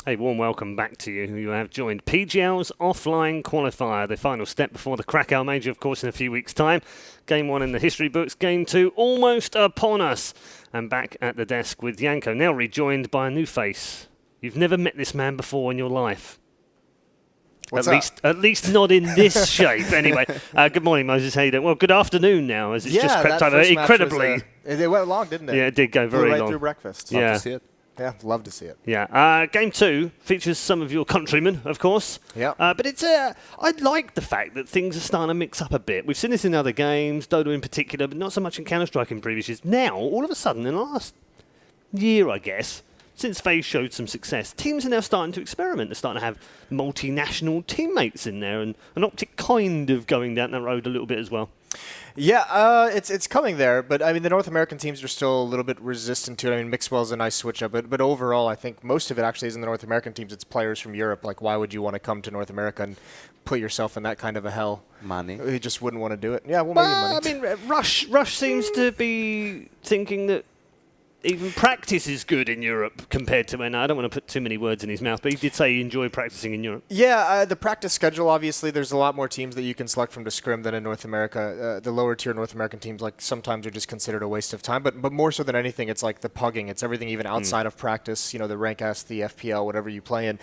A warm welcome back to you. You have joined PGL's offline qualifier, the final step before the Krakow Major, of course, in a few weeks' time. Game 1 in the history books, Game 2 almost upon us. And back at the desk with Janko, now rejoined by a new face. You've never met this man before in your life. At least not in this shape, anyway. Good morning, Moses. How you doing? Well, good afternoon now, as it's just crept over incredibly. It went long, didn't it? Yeah, it did go very long. Right through breakfast. Yeah. Love to see it. Yeah, love to see it. Yeah. Game 2 features some of your countrymen, of course. Yeah. But it's I like the fact that things are starting to mix up a bit. We've seen this in other games, Dota in particular, but not so much in Counter-Strike in previous years. Now, all of a sudden, in the last year, I guess, since FaZe showed some success, teams are now starting to experiment. They're starting to have multinational teammates in there, and Optic kind of going down that road a little bit as well. Yeah, it's coming there, but I mean the North American teams are still a little bit resistant to it. I mean Mixwell's a nice switch up, but overall I think most of it actually is in the North American teams. It's players from Europe. Like why would you want to come to North America and put yourself in that kind of a hell? Money. You just wouldn't want to do it. Yeah, well maybe money. I mean Rush seems to be thinking that even practice is good in Europe compared to when I don't want to put too many words in his mouth, but he did say he enjoyed practicing in Europe. Yeah, the practice schedule, obviously, there's a lot more teams that you can select from to scrim than in North America. The lower tier North American teams, like sometimes are just considered a waste of time, but more so than anything, it's like the pugging. It's everything even outside of practice, you know, the rank S, the FPL, whatever you play in.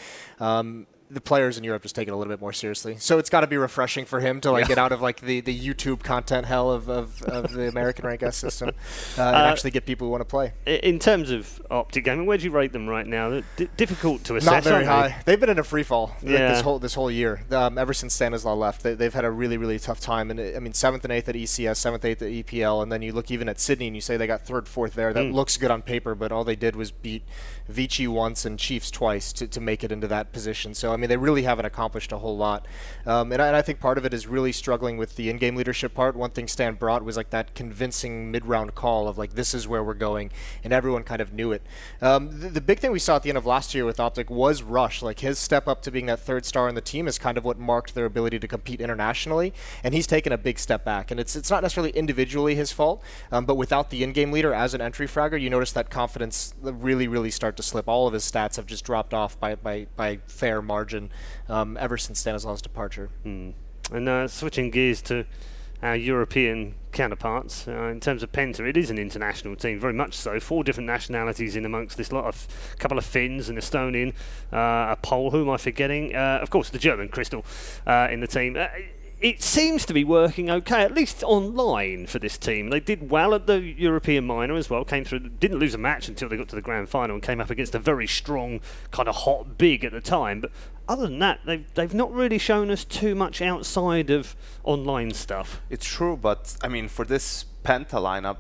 The players in Europe just take it a little bit more seriously. So it's got to be refreshing for him to get out of like the YouTube content hell of the American rank S system and actually get people who want to play. In terms of Optic gaming, where do you rate them right now? Difficult to assess. Not very high. They've been in a free fall yeah. this whole year. Ever since Stanislaw left, they've had a really, really tough time. And I mean, 7th and 8th at ECS, 7th, 8th at EPL, and then you look even at Sydney and you say they got 3rd, 4th there. That looks good on paper, but all they did was beat Vici once and Chiefs twice to make it into that position. So I mean, they really haven't accomplished a whole lot. And I think part of it is really struggling with the in-game leadership part. One thing Stan brought was like that convincing mid-round call of like, this is where we're going, and everyone kind of knew it. The big thing we saw at the end of last year with Optic was Rush. Like his step up to being that 3rd star on the team is kind of what marked their ability to compete internationally, and he's taken a big step back. And it's not necessarily individually his fault, but without the in-game leader as an entry fragger, you notice that confidence really, really start to slip. All of his stats have just dropped off by fair margin ever since Stanislaw's departure. And switching gears to our European counterparts, in terms of Penta, it is an international team, very much so. 4 different nationalities in amongst this lot, of couple of Finns, an Estonian, a Pole, who am I forgetting? Of course, the German, Crystal, in the team. It seems to be working okay, at least online for this team. They did well at the European minor as well, came through, didn't lose a match until they got to the grand final and came up against a very strong, kind of hot big at the time. But other than that, they've not really shown us too much outside of online stuff. It's true, but I mean, for this Penta lineup,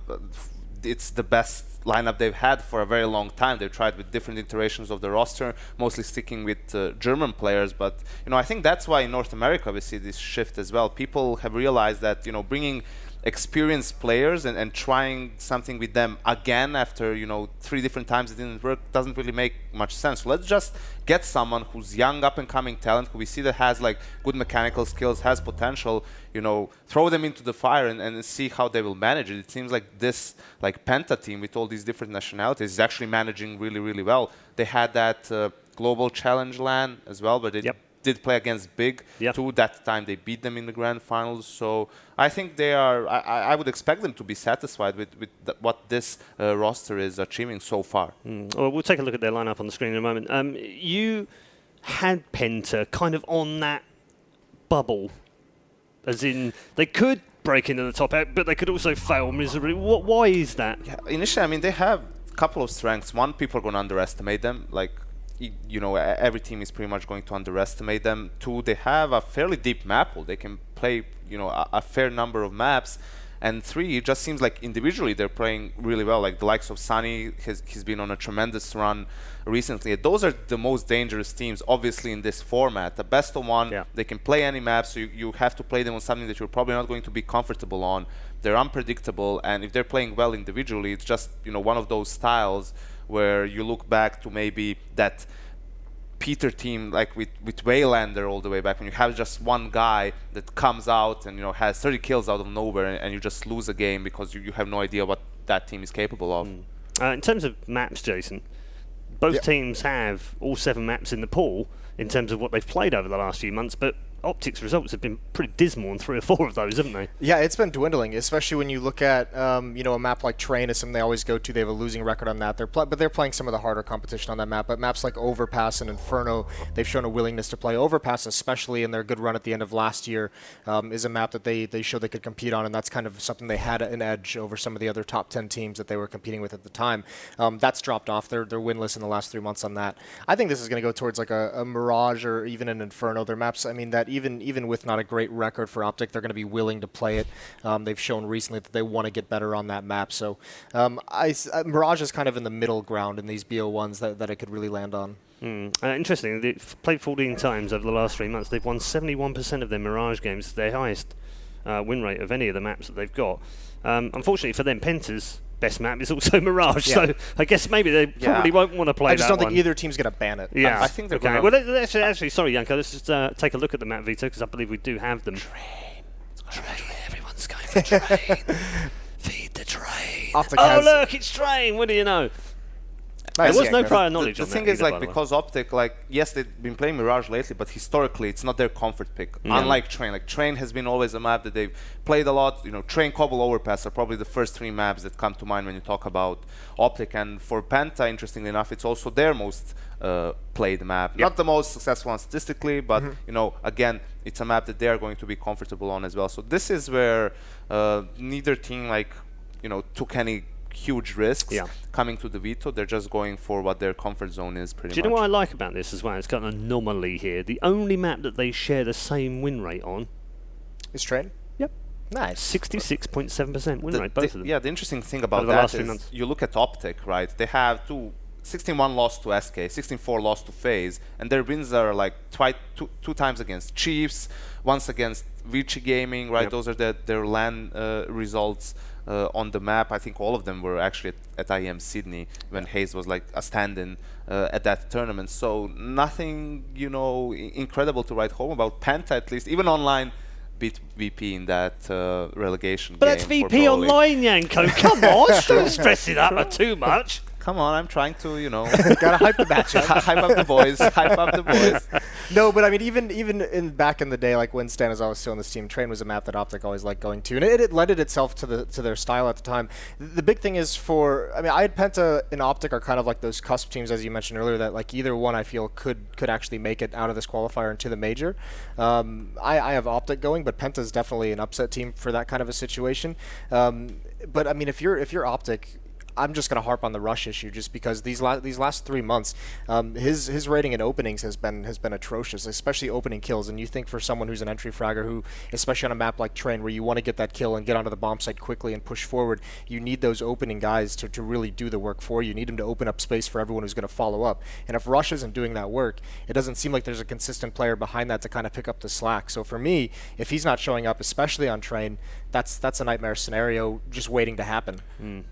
it's the best lineup they've had for a very long time. They've tried with different iterations of the roster, mostly sticking with German players. But I think that's why in North America we see this shift as well. People have realized that bringing experienced players and trying something with them again after 3 different times it didn't work doesn't really make much sense. So let's just get someone who's young, up and coming talent, who we see that has like good mechanical skills, has potential, throw them into the fire and see how they will manage it. It seems like this Penta team with all these different nationalities is actually managing really, really well. They had that global challenge LAN as well, but it did play against Big too. That time they beat them in the grand finals. So I think they are. I would expect them to be satisfied with what this roster is achieving so far. Well, we'll take a look at their lineup on the screen in a moment. You had Penta kind of on that bubble, as in they could break into the top 8, but they could also fail miserably. Why is that? Yeah, initially, I mean, they have a couple of strengths. One, people are going to underestimate them. Every team is pretty much going to underestimate them. 2, they have a fairly deep map pool. They can play, a fair number of maps. And 3, it just seems like individually they're playing really well. Like the likes of Sunny, he's been on a tremendous run recently. Those are the most dangerous teams, obviously, in this format. The best of 1, they can play any map, so you have to play them on something that you're probably not going to be comfortable on. They're unpredictable, and if they're playing well individually, it's just one of those styles where you look back to maybe that Peter team, like with Waylander all the way back, when you have just one guy that comes out and has 30 kills out of nowhere, and you just lose a game because you have no idea what that team is capable of. In terms of maps, Jason, Both teams have all 7 maps in the pool in terms of what they've played over the last few months, but Optic's results have been pretty dismal on 3 or 4 of those, haven't they? Yeah, it's been dwindling, especially when you look at a map like Train is something they always go to. They have a losing record on that. But they're playing some of the harder competition on that map. But maps like Overpass and Inferno, they've shown a willingness to play. Overpass, especially in their good run at the end of last year, is a map that they showed they could compete on, and that's kind of something they had an edge over some of the other top 10 teams that they were competing with at the time. That's dropped off. They're winless in the last 3 months on that. I think this is going to go towards like a Mirage or even an Inferno. Their maps, I mean, that even with not a great record for Optic, they're going to be willing to play it. They've shown recently that they want to get better on that map. So Mirage is kind of in the middle ground in these BO1s that it could really land on. Interesting. They've played 14 times over the last 3 months. They've won 71% of their Mirage games, their highest win rate of any of the maps that they've got. Unfortunately for them, Penta's best map is also Mirage, so I guess maybe they probably won't want to play that. I just don't think either team's going to ban it. Yeah, I think they're okay. Well, actually, sorry, Janko, let's just take a look at the map, Veto, because I believe we do have them. Train. Everyone's going for Train. Feed the Train. Look, it's Train. What do you know? There was no prior knowledge on that. The thing is, like, because Optic, like, yes, they've been playing Mirage lately, but historically, it's not their comfort pick. Unlike Train. Like, Train has been always a map that they've played a lot. Train, Cobble, Overpass are probably the first 3 maps that come to mind when you talk about Optic. And for Penta, interestingly enough, it's also their most played map. Not the most successful one statistically, but, again, it's a map that they are going to be comfortable on as well. So this is where neither team, took any huge risks coming to the Veto. They're just going for what their comfort zone is pretty much. Do you know what I like about this as well? It's got an anomaly here. The only map that they share the same win rate on is Train? Yep. Nice. 66.7% win rate, both of them. Yeah, the interesting thing about that is you look at Optic, right? They have 16-1 loss to SK, 16-4 loss to FaZe, and their wins are like two times against Chiefs, once against Vici Gaming, right? Those are their LAN results. On the map, I think all of them were actually at IEM Sydney when Hayes was like a stand-in at that tournament. So nothing, incredible to write home about. Penta, at least, even online, beat VP in that relegation game. But that's VP online, Janko. Come on, don't stress it up too much. Come on, I'm trying to, gotta hype the matchup. Hype up the boys. Hype up the boys. No, but I mean, even back in the day, like when Stanislav was still on this team, Train was a map that Optic always liked going to, and it lended itself to their style at the time. The big thing is I had Penta and Optic are kind of like those cusp teams, as you mentioned earlier, that like either one I feel could actually make it out of this qualifier into the major. I have Optic going, but Penta's definitely an upset team for that kind of a situation. But I mean, if you're Optic, I'm just going to harp on the rush issue, just because these last 3 months, his rating in openings has been atrocious, especially opening kills. And you think for someone who's an entry fragger, who, especially on a map like Train, where you want to get that kill and get onto the bomb site quickly and push forward, you need those opening guys to really do the work for you. You need them to open up space for everyone who's going to follow up. And if Rush isn't doing that work, it doesn't seem like there's a consistent player behind that to kind of pick up the slack. So for me, if he's not showing up, especially on Train, that's a nightmare scenario just waiting to happen.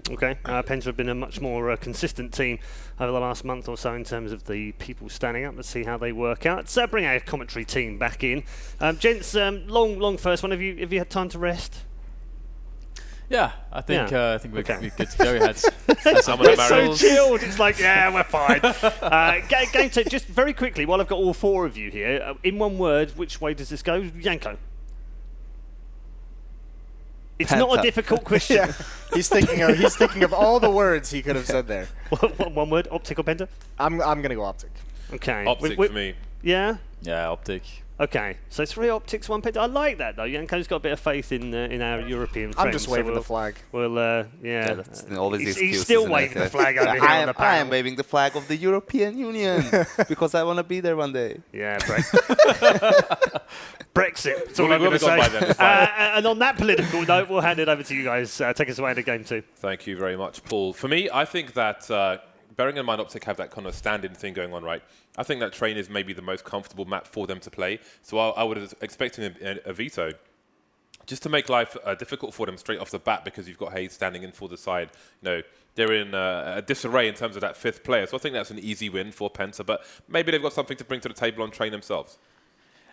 Okay. Penta have been a much more consistent team over the last month or so in terms of the people standing up. Let's see how they work out. Let's bring our commentary team back in. Gents, long first one. Have you had time to rest? Yeah, I think we're good to go. We had some We're so chilled. It's like, we're fine. Game two, just very quickly, while I've got all 4 of you here, in one word, which way does this go? Janko. It's Penta. not a difficult question. He's thinking of all the words he could have said there. One word, Optic or Penta? I'm gonna go Optic. Okay. Optic for me. Yeah? Yeah, Optic. Okay, so 3 Optics, 1 Penta. I like that though. Janko's got a bit of faith in our European friends. I'm just waving the flag. Well, Always he's still waving the flag over here on the panel. I am waving the flag of the European Union because I want to be there one day. Yeah, Brexit. That's all I'm going to say. And on that political note, we'll hand it over to you guys. Take us away into game 2. Thank you very much, Paul. For me, I think that bearing in mind Optic have that kind of stand-in thing going on, right? I think that Train is maybe the most comfortable map for them to play. So I would expect a veto just to make life difficult for them straight off the bat, because you've got Hayes standing in for the side. They're in a disarray in terms of that 5th player. So I think that's an easy win for Penta, but maybe they've got something to bring to the table on Train themselves.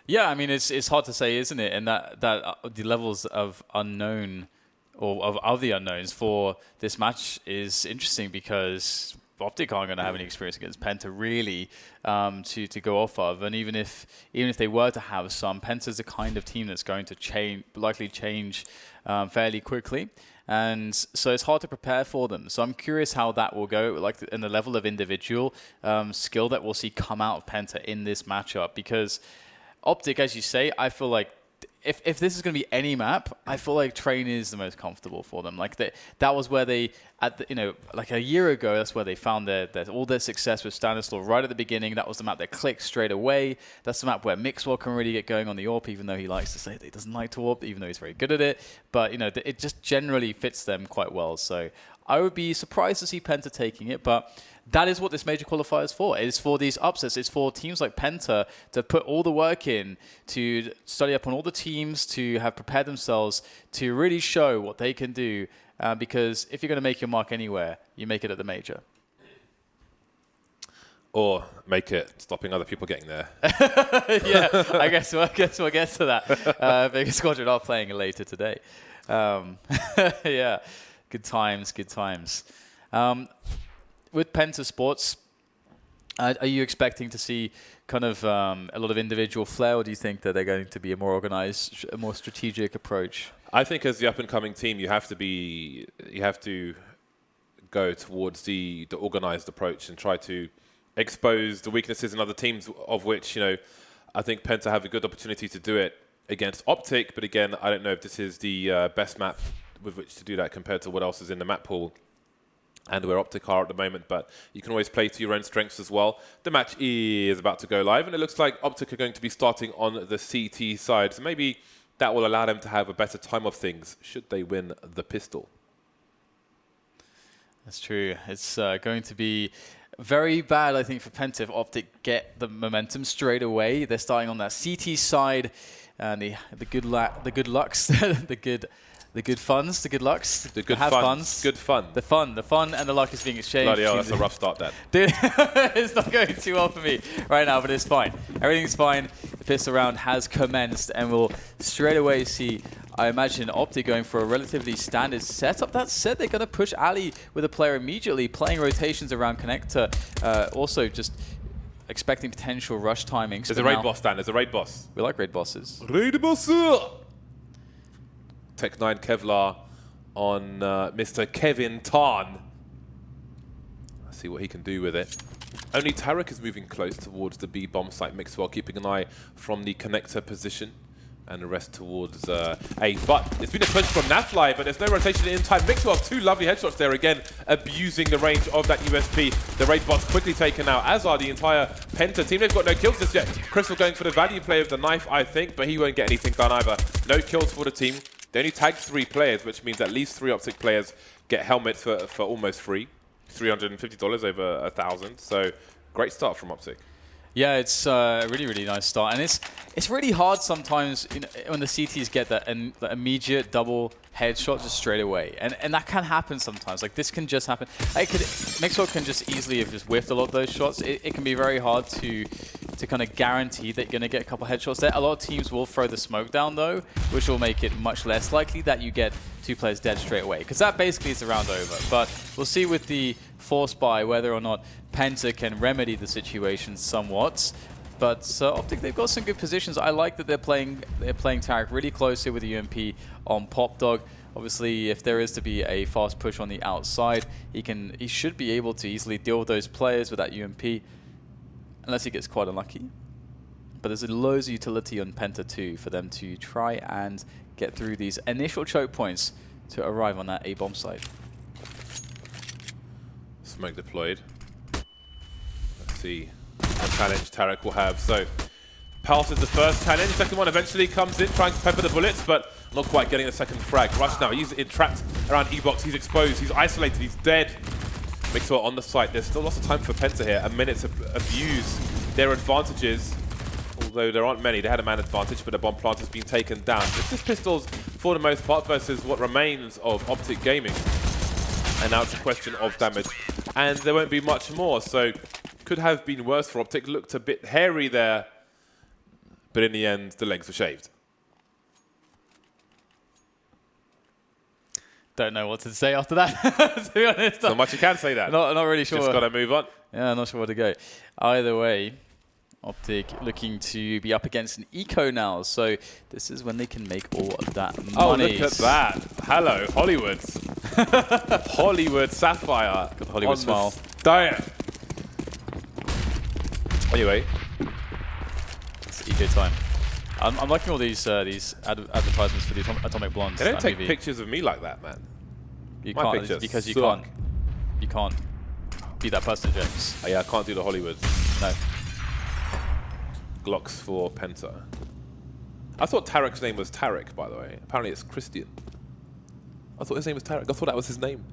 Yeah, I mean, it's hard to say, isn't it? And that the levels of unknown or of the unknowns for this match is interesting, because Optic aren't going to have any experience against Penta really to go off of, and even if they were to have some, Penta's the kind of team that's going to likely change fairly quickly, and so it's hard to prepare for them. So I'm curious how that will go, like in the level of individual skill that we'll see come out of Penta in this matchup, because Optic, as you say, I feel like if this is going to be any map, I feel like Train is the most comfortable for them. Like that was where they, like a year ago, that's where they found all their success with Stanislaw right at the beginning. That was the map that clicked straight away. That's the map where Mixwell can really get going on the AWP, even though he likes to say that he doesn't like to AWP, even though he's very good at it. But, it just generally fits them quite well. So I would be surprised to see Penta taking it, but that is what this major qualifier is for. It's for these upsets. It's for teams like Penta to put all the work in, to study up on all the teams, to have prepared themselves, to really show what they can do. Because if you're going to make your mark anywhere, you make it at the major. Or make it stopping other people getting there. Yeah, I guess we'll get to that. Vegas Squadron are playing later today. Yeah, good times. With Penta Sports, are you expecting to see kind of a lot of individual flair, or do you think that they're going to be a more organized, a more strategic approach? I think as the up-and-coming team, you have to go towards the organized approach and try to expose the weaknesses in other teams, of which, I think Penta have a good opportunity to do it against Optic, but again, I don't know if this is the best map with which to do that compared to what else is in the map pool and where Optic are at the moment, but you can always play to your own strengths as well. The match is about to go live, and it looks like Optic are going to be starting on the CT side, so maybe that will allow them to have a better time of things should they win the pistol. That's true. It's going to be very bad, I think, for Penta if Optic get the momentum straight away. They're starting on that CT side, and the good lucks, the good funds, the good lucks, the good funds, good fun. The fun and the luck is being exchanged. Bloody hell, that's a rough start, Dad. Dude, it's not going too well for me right now, but it's fine. Everything's fine. The pistol round has commenced, and we'll straight away see, I imagine, Optic going for a relatively standard setup. That said, they're going to push Ali with a player immediately, playing rotations around connector. Also, just expecting potential rush timings. There's a raid boss, Dan. There's a raid boss. We like raid bosses. Raid boss! Tech 9 Kevlar on Mr. Kevin Tarn. Let's see what he can do with it. Only Tarek is moving close towards the B bomb site. Mixwell keeping an eye from the connector position, and the rest towards A. But it's been a push from Nafly, but there's no rotation in time. Mixwell, 2 lovely headshots there again, abusing the range of that USP. The raid bot's quickly taken out, as are the entire Penta team. They've got no kills just yet. Crystal going for the value play of the knife, I think, but he won't get anything done either. No kills for the team. They only tagged 3 players, which means at least 3 Optic players get helmets for almost free. $350 over 1,000. So great start from Optic. Yeah, it's a really, really nice start. And it's really hard sometimes when the CTs get that immediate double headshot just straight away. And that can happen sometimes. Like, this can just happen. Mixwell can just easily have just whiffed a lot of those shots. It can be very hard to kind of guarantee that you're going to get a couple headshots there. A lot of teams will throw the smoke down, though, which will make it much less likely that you get 2 players dead straight away, because that basically is the round over. But we'll see with the force buy whether or not Penta can remedy the situation somewhat. But Optic, they've got some good positions. I like that they're playing Tarek really closely with the UMP on Pop Dog. Obviously, if there is to be a fast push on the outside, he should be able to easily deal with those players with that UMP, unless he gets quite unlucky. But there's loads of utility on Penta too for them to try and get through these initial choke points to arrive on that A bomb site. Smoke deployed. Let's see what challenge Tarek will have. So, Pulse is the first challenge. Second one eventually comes in, trying to pepper the bullets, but not quite getting the second frag. Rush now. He's entrapped around E-Box. He's exposed. He's isolated. He's dead. Mixwell on the site. There's still lots of time for Penta here. A minute to abuse their advantages. Although there aren't many. They had a man advantage, but the bomb plant has been taken down. It's just pistols for the most part versus what remains of Optic Gaming. And now it's a question of damage. And there won't be much more, so could have been worse for Optic. Looked a bit hairy there, but in the end, the legs were shaved. don't know what to say after that, to be honest. Not much you can say that. Not really sure. Just got to move on. Yeah, not sure where to go. Either way, Optic looking to be up against an eco now, so this is when they can make all of that money. Oh, look at that. Hello, Hollywood. Hollywood Sapphire. Good Hollywood smile. Diet. Anyway. It's eco time. I'm liking all these advertisements for the Atomic Blondes. They don't take movie. pictures of me like that, man. You My can't, pictures because you suck. can't be that person, James. Oh, yeah, I can't do the Hollywood. No. Glocks for Penta. I thought Tarek's name was Tarek, by the way. Apparently it's Christian. I thought his name was Tarek. I thought that was his name.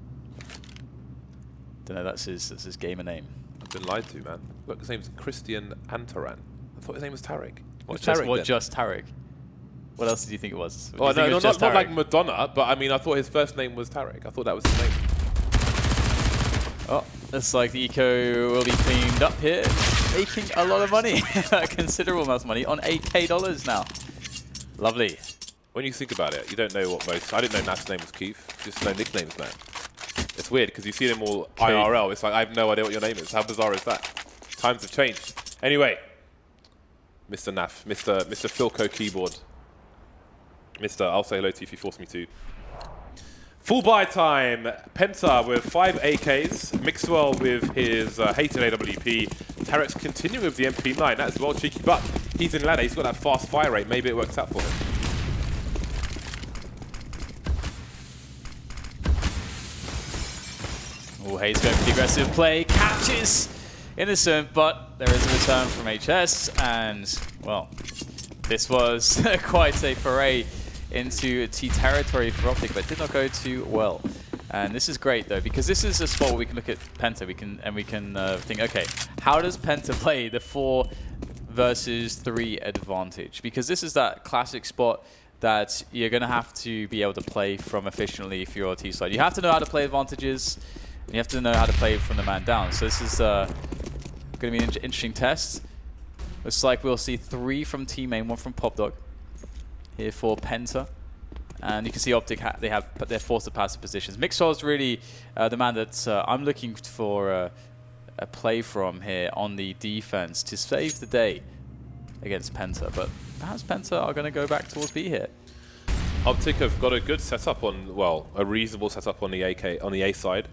Don't know, that's his gamer name. I've been lied to, man. Look, his name's Christian Antaran. I thought his name was Tarek. What's Just, Tarek what, then? just Tarek? What else did you think it was? Oh, Did you think it was just not like Tarek? Madonna, but I mean, I thought his first name was Tarek. I thought that was his name. Oh, looks like the eco will be cleaned up here, making a lot of money, a considerable amount of money on $8K now. Lovely. When you think about it, you don't know what most... I didn't know Nat's name was Keith. Just know nicknames, man. It's weird, because you see them all IRL. It's like, I have no idea what your name is. How bizarre is that? Times have changed. Anyway, Mr. Naf, Mr. Philco Keyboard. Mr. I'll say hello to you if you force me to. Full buy time. Penta with 5 AKs. Mixwell with his hated AWP. Tarek's continuing with the MP9. That's well cheeky, but he's in ladder. He's got that fast fire rate. Maybe it works out for him. Oh, Hayes going for the aggressive play. Catches Innocent, but there is a return from HS. And, well, this was quite a foray into T territory for Optic, but it did not go too well. And this is great though, because this is a spot where we can look at Penta. We can think, okay, how does Penta play the 4 versus 3 advantage? Because this is that classic spot that you're going to have to be able to play from efficiently if you're a T side. You have to know how to play advantages, and you have to know how to play from the man down. So this is going to be an interesting test. Looks like we'll see 3 from T main, 1 from Popdog here for Penta. And you can see Optic, they're forced to passive positions. Mixwell's really the man that I'm looking for a play from here on the defense to save the day against Penta. But perhaps Penta are going to go back towards B here. Optic have got a good setup on, well, a reasonable setup on the A side.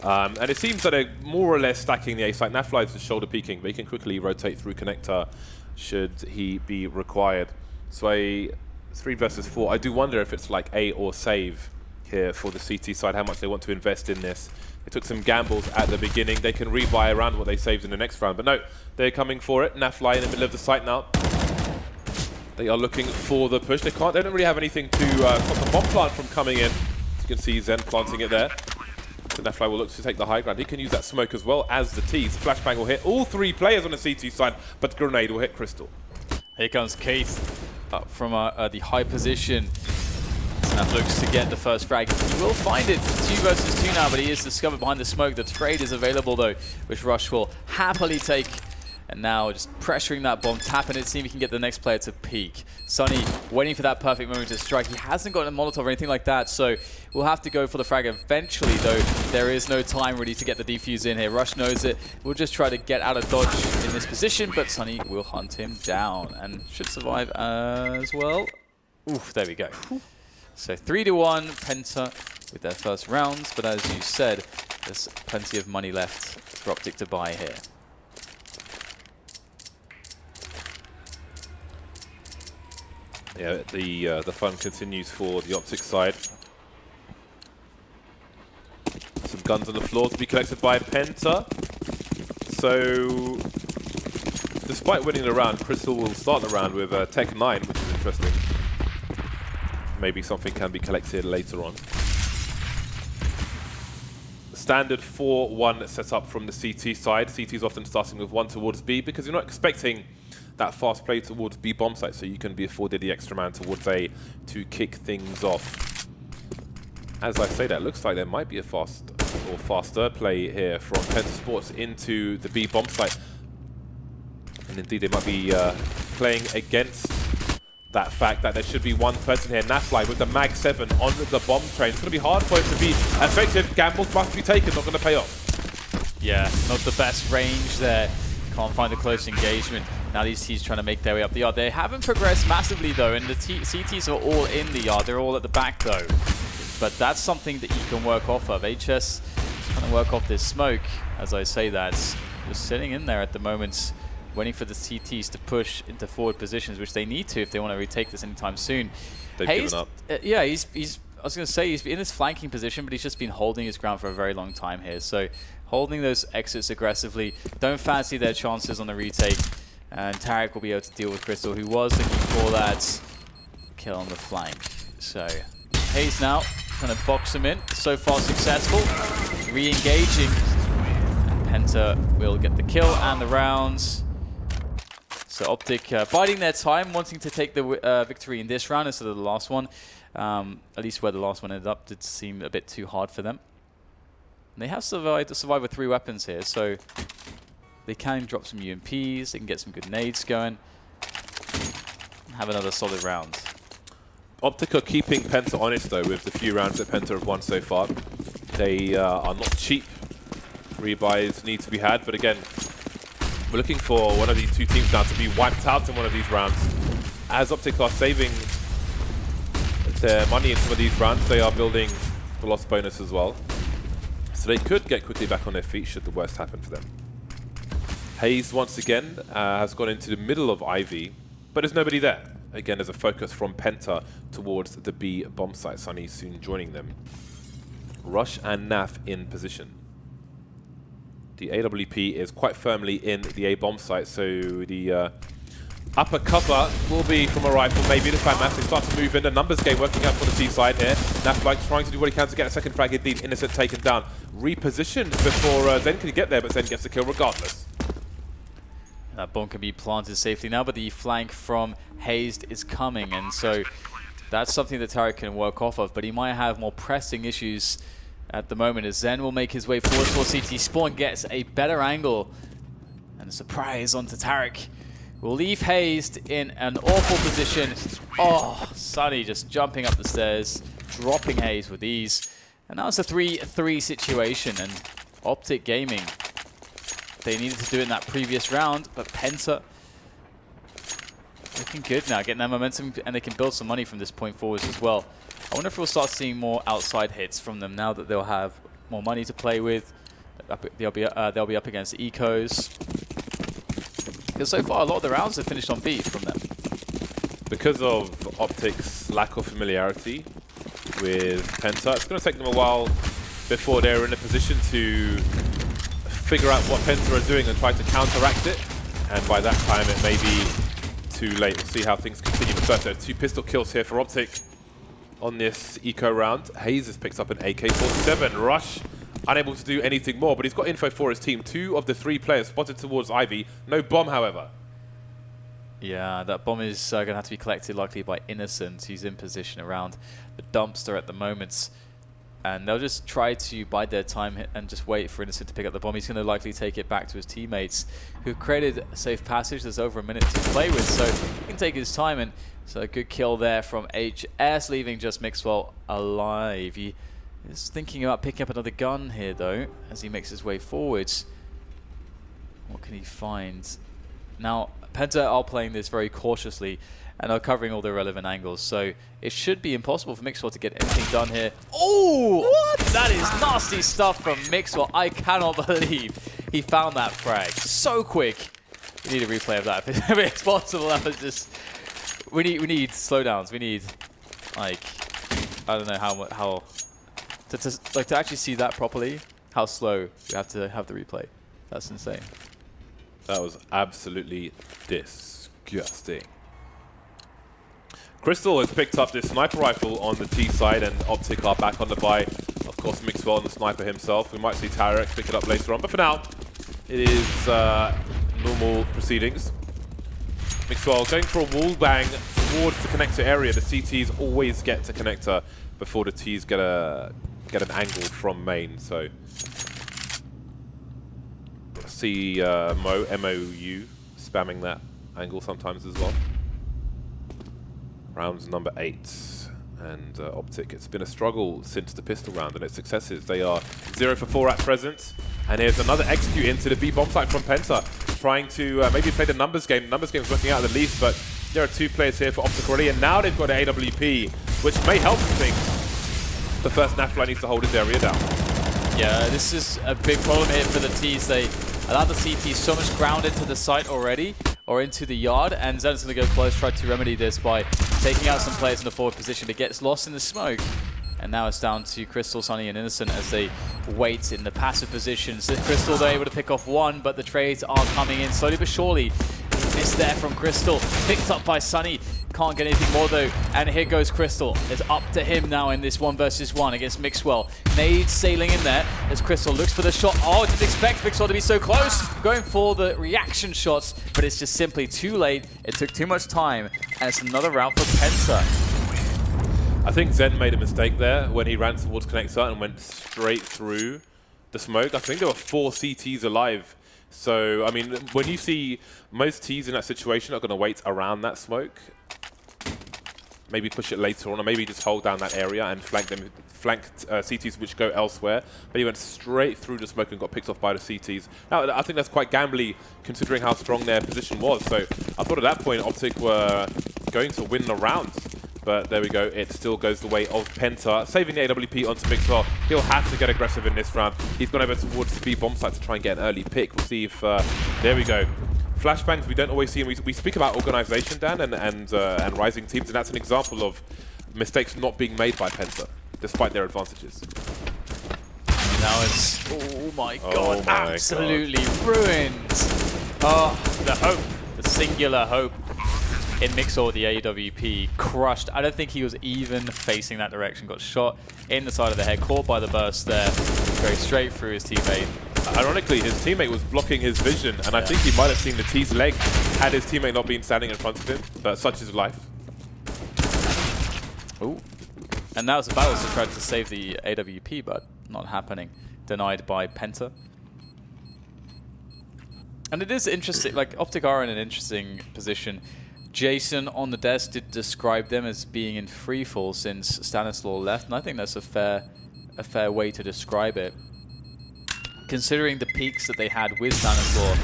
And it seems that they're more or less stacking the A side. Nafly is shoulder peeking, but he can quickly rotate through connector should he be required. So a 3 versus 4. I do wonder if it's like A or save here for the CT side, how much they want to invest in this. They took some gambles at the beginning. They can rebuy around what they saved in the next round. But no, they're coming for it. Nafly in the middle of the site now. They are looking for the push. They don't really have anything to stop the bomb plant from coming in. As you can see Zen planting it there. So Nafly will look to take the high ground. He can use that smoke as well as the T's. Flashbang will hit all 3 players on the CT side, but Grenade will hit Crystal. Here comes Keith up from the high position. Snap looks to get the first frag. He will find it. 2 versus 2 now, but he is discovered behind the smoke. The trade is available though, which Rush will happily take. And now just pressuring that bomb, tapping it, seeing if he can get the next player to peek. Sunny waiting for that perfect moment to strike. He hasn't got a Molotov or anything like that, so we'll have to go for the frag eventually, though. There is no time really to get the defuse in here. Rush knows it. We'll just try to get out of dodge in this position, but Sunny will hunt him down and should survive as well. Oof, there we go. So 3-1, Penta with their first rounds, but as you said, there's plenty of money left for Optic to buy here. Yeah, the fun continues for the Optic side. Some guns on the floor to be collected by Penta. So, despite winning the round, Crystal will start the round with Tech 9, which is interesting. Maybe something can be collected later on. Standard 4-1 setup from the CT side. CT is often starting with 1 towards B because you're not expecting that fast play towards B bomb site, so you can be afforded the extra man towards A to kick things off. As I say that, looks like there might be a faster play here from Penta Sports into the B bomb site. And indeed, they might be playing against that fact that there should be one person here, Nafly, with the Mag 7 on the bomb train. It's going to be hard for him to be effective. Gambles must be taken, not going to pay off. Yeah, not the best range there. Can't find a close engagement. Now these T's trying to make their way up the yard. They haven't progressed massively though, and the CTs are all in the yard. They're all at the back though. But that's something that you can work off of. HS trying to work off this smoke, as I say that. Just sitting in there at the moment, waiting for the CTs to push into forward positions, which they need to if they want to retake this anytime soon. They've Hayes, given up. Yeah, I was going to say he's in his flanking position, but he's just been holding his ground for a very long time here. So holding those exits aggressively. Don't fancy their chances on the retake. And Tarek will be able to deal with Crystal, who was looking for that kill on the flank. So Hayes now trying to box him in. So far successful. Re-engaging. Penta will get the kill and the rounds. So Optic biding their time, wanting to take the victory in this round instead of the last one. At least where the last one ended up did seem a bit too hard for them. And they have survived with 3 weapons here, so they can drop some UMPs, they can get some good nades going, and have another solid round. Optic are keeping Penta honest though with the few rounds that Penta have won so far. They are not cheap. Rebuys need to be had, but again, we're looking for one of these two teams now to be wiped out in one of these rounds. As Optic are saving their money in some of these rounds, they are building the loss bonus as well. So they could get quickly back on their feet should the worst happen for them. Hayes once again has gone into the middle of Ivy, but there's nobody there. Again, there's a focus from Penta towards the B bomb site. Sunny soon joining them. Rush and Naf in position. The AWP is quite firmly in the A bomb site, so the upper cover will be from a rifle, maybe the Fan Mass. They start to move in. The numbers game working out for the C side here. Naf trying to do what he can to get a second frag indeed. Innocent taken down. Repositioned before Zen can get there, but Zen gets the kill regardless. That bomb can be planted safely now, but the flank from Hayes is coming, and so that's something that Tarek can work off of, but he might have more pressing issues at the moment as Zen will make his way forward for CT. Spawn gets a better angle, and a surprise onto Tarek. Will leave Hayes in an awful position. Oh, Sunny just jumping up the stairs, dropping Hayes with ease. And now it's a 3-3 situation, and Optic Gaming, they needed to do it in that previous round, but Penta looking good now, getting that momentum, and they can build some money from this point forwards as well. I wonder if we'll start seeing more outside hits from them now that they'll have more money to play with. They'll be up against Ecos. Because so far, a lot of the rounds have finished on B from them. Because of Optic's lack of familiarity with Penta, it's going to take them a while before they're in a position to figure out what Penta are doing and try to counteract it. And by that time, it may be too late. We'll see how things continue. But first, there are 2 pistol kills here for Optic on this eco round. Hayes has picked up an AK-47. Rush unable to do anything more, but he's got info for his team. 2 of the 3 players spotted towards Ivy. No bomb, however. Yeah, that bomb is going to have to be collected likely by Innocent. He's in position around the dumpster at the moment. And they'll just try to bide their time and just wait for Innocent to pick up the bomb. He's going to likely take it back to his teammates, who created a safe passage. There's over a minute to play with, so he can take his time. And so a good kill there from HS, leaving just Mixwell alive. He is thinking about picking up another gun here, though, as he makes his way forwards. What can he find? Now, Penta are playing this very cautiously and are covering all the relevant angles, so it should be impossible for Mixwell to get anything done here. Oh! What? That is nasty stuff from Mixwell. I cannot believe he found that frag so quick. We need a replay of that if it's possible. That was just... We need slowdowns. We need, like, I don't know how to actually see that properly. How slow we have to have the replay. That's insane. That was absolutely disgusting. Crystal has picked up this sniper rifle on the T side, and Optic are back on the buy. Of course, Mixwell and the sniper himself. We might see Tarek pick it up later on, but for now, it is normal proceedings. Mixwell going for a wall bang towards the connector area. The CTs always get to connector before the Ts get an angle from main. So see MOU spamming that angle sometimes as well. Rounds number 8. And Optic, it's been a struggle since the pistol round and its successes. They are 0 for 4 at present. And here's another execute into the B bomb site from Penta, trying to maybe play the numbers game. The numbers game is working out the least, but there are 2 players here for Optic already, and now they've got an AWP, which may help things. The first Nafly needs to hold his area down. Yeah, this is a big problem here for the T's. They allowed the CT so much ground into the site already, or into the yard, and Zen's going to go close, try to remedy this by taking out some players in the forward position. It gets lost in the smoke, and now it's down to Crystal, Sunny, and Innocent as they wait in the passive positions. Crystal, they're able to pick off one, but the trades are coming in slowly but surely. Missed there from Crystal, picked up by Sunny. Can't get anything more though, and here goes Crystal. It's up to him now in this 1 versus 1 against Mixwell. Nade sailing in there as Crystal looks for the shot. Oh, didn't expect Mixwell to be so close. Going for the reaction shots, but it's just simply too late. It took too much time, and it's another round for Penta. I think Zen made a mistake there when he ran towards Connector and went straight through the smoke. I think there were 4 CTs alive. So, I mean, when you see most Ts in that situation are going to wait around that smoke, maybe push it later on, or maybe just hold down that area and flank CTs which go elsewhere. But he went straight through the smoke and got picked off by the CTs. Now, I think that's quite gambly considering how strong their position was. So I thought at that point Optic were going to win the round. But there we go, it still goes the way of Penta. Saving the AWP onto Mixwell. He'll have to get aggressive in this round. He's gone over towards the B bomb site to try and get an early pick. We'll see if, there we go. Flashbangs we don't always see, and we speak about organization, Dan, and rising teams, and that's an example of mistakes not being made by Penta, despite their advantages. Now it's, oh my god, absolutely ruined. Oh, the hope, the singular hope in Mixwell with the AWP crushed. I don't think he was even facing that direction. Got shot in the side of the head, caught by the burst there, going straight through his teammate. Ironically, his teammate was blocking his vision, and I think he might have seen the T's leg had his teammate not been standing in front of him, but such is life. Ooh. And now it's a battle to try to save the AWP, but not happening. Denied by Penta. And it is interesting, like, Optic are in an interesting position. Jason on the desk did describe them as being in freefall since Stanislaw left, and I think that's a fair way to describe it. Considering the peaks that they had with Stanislaw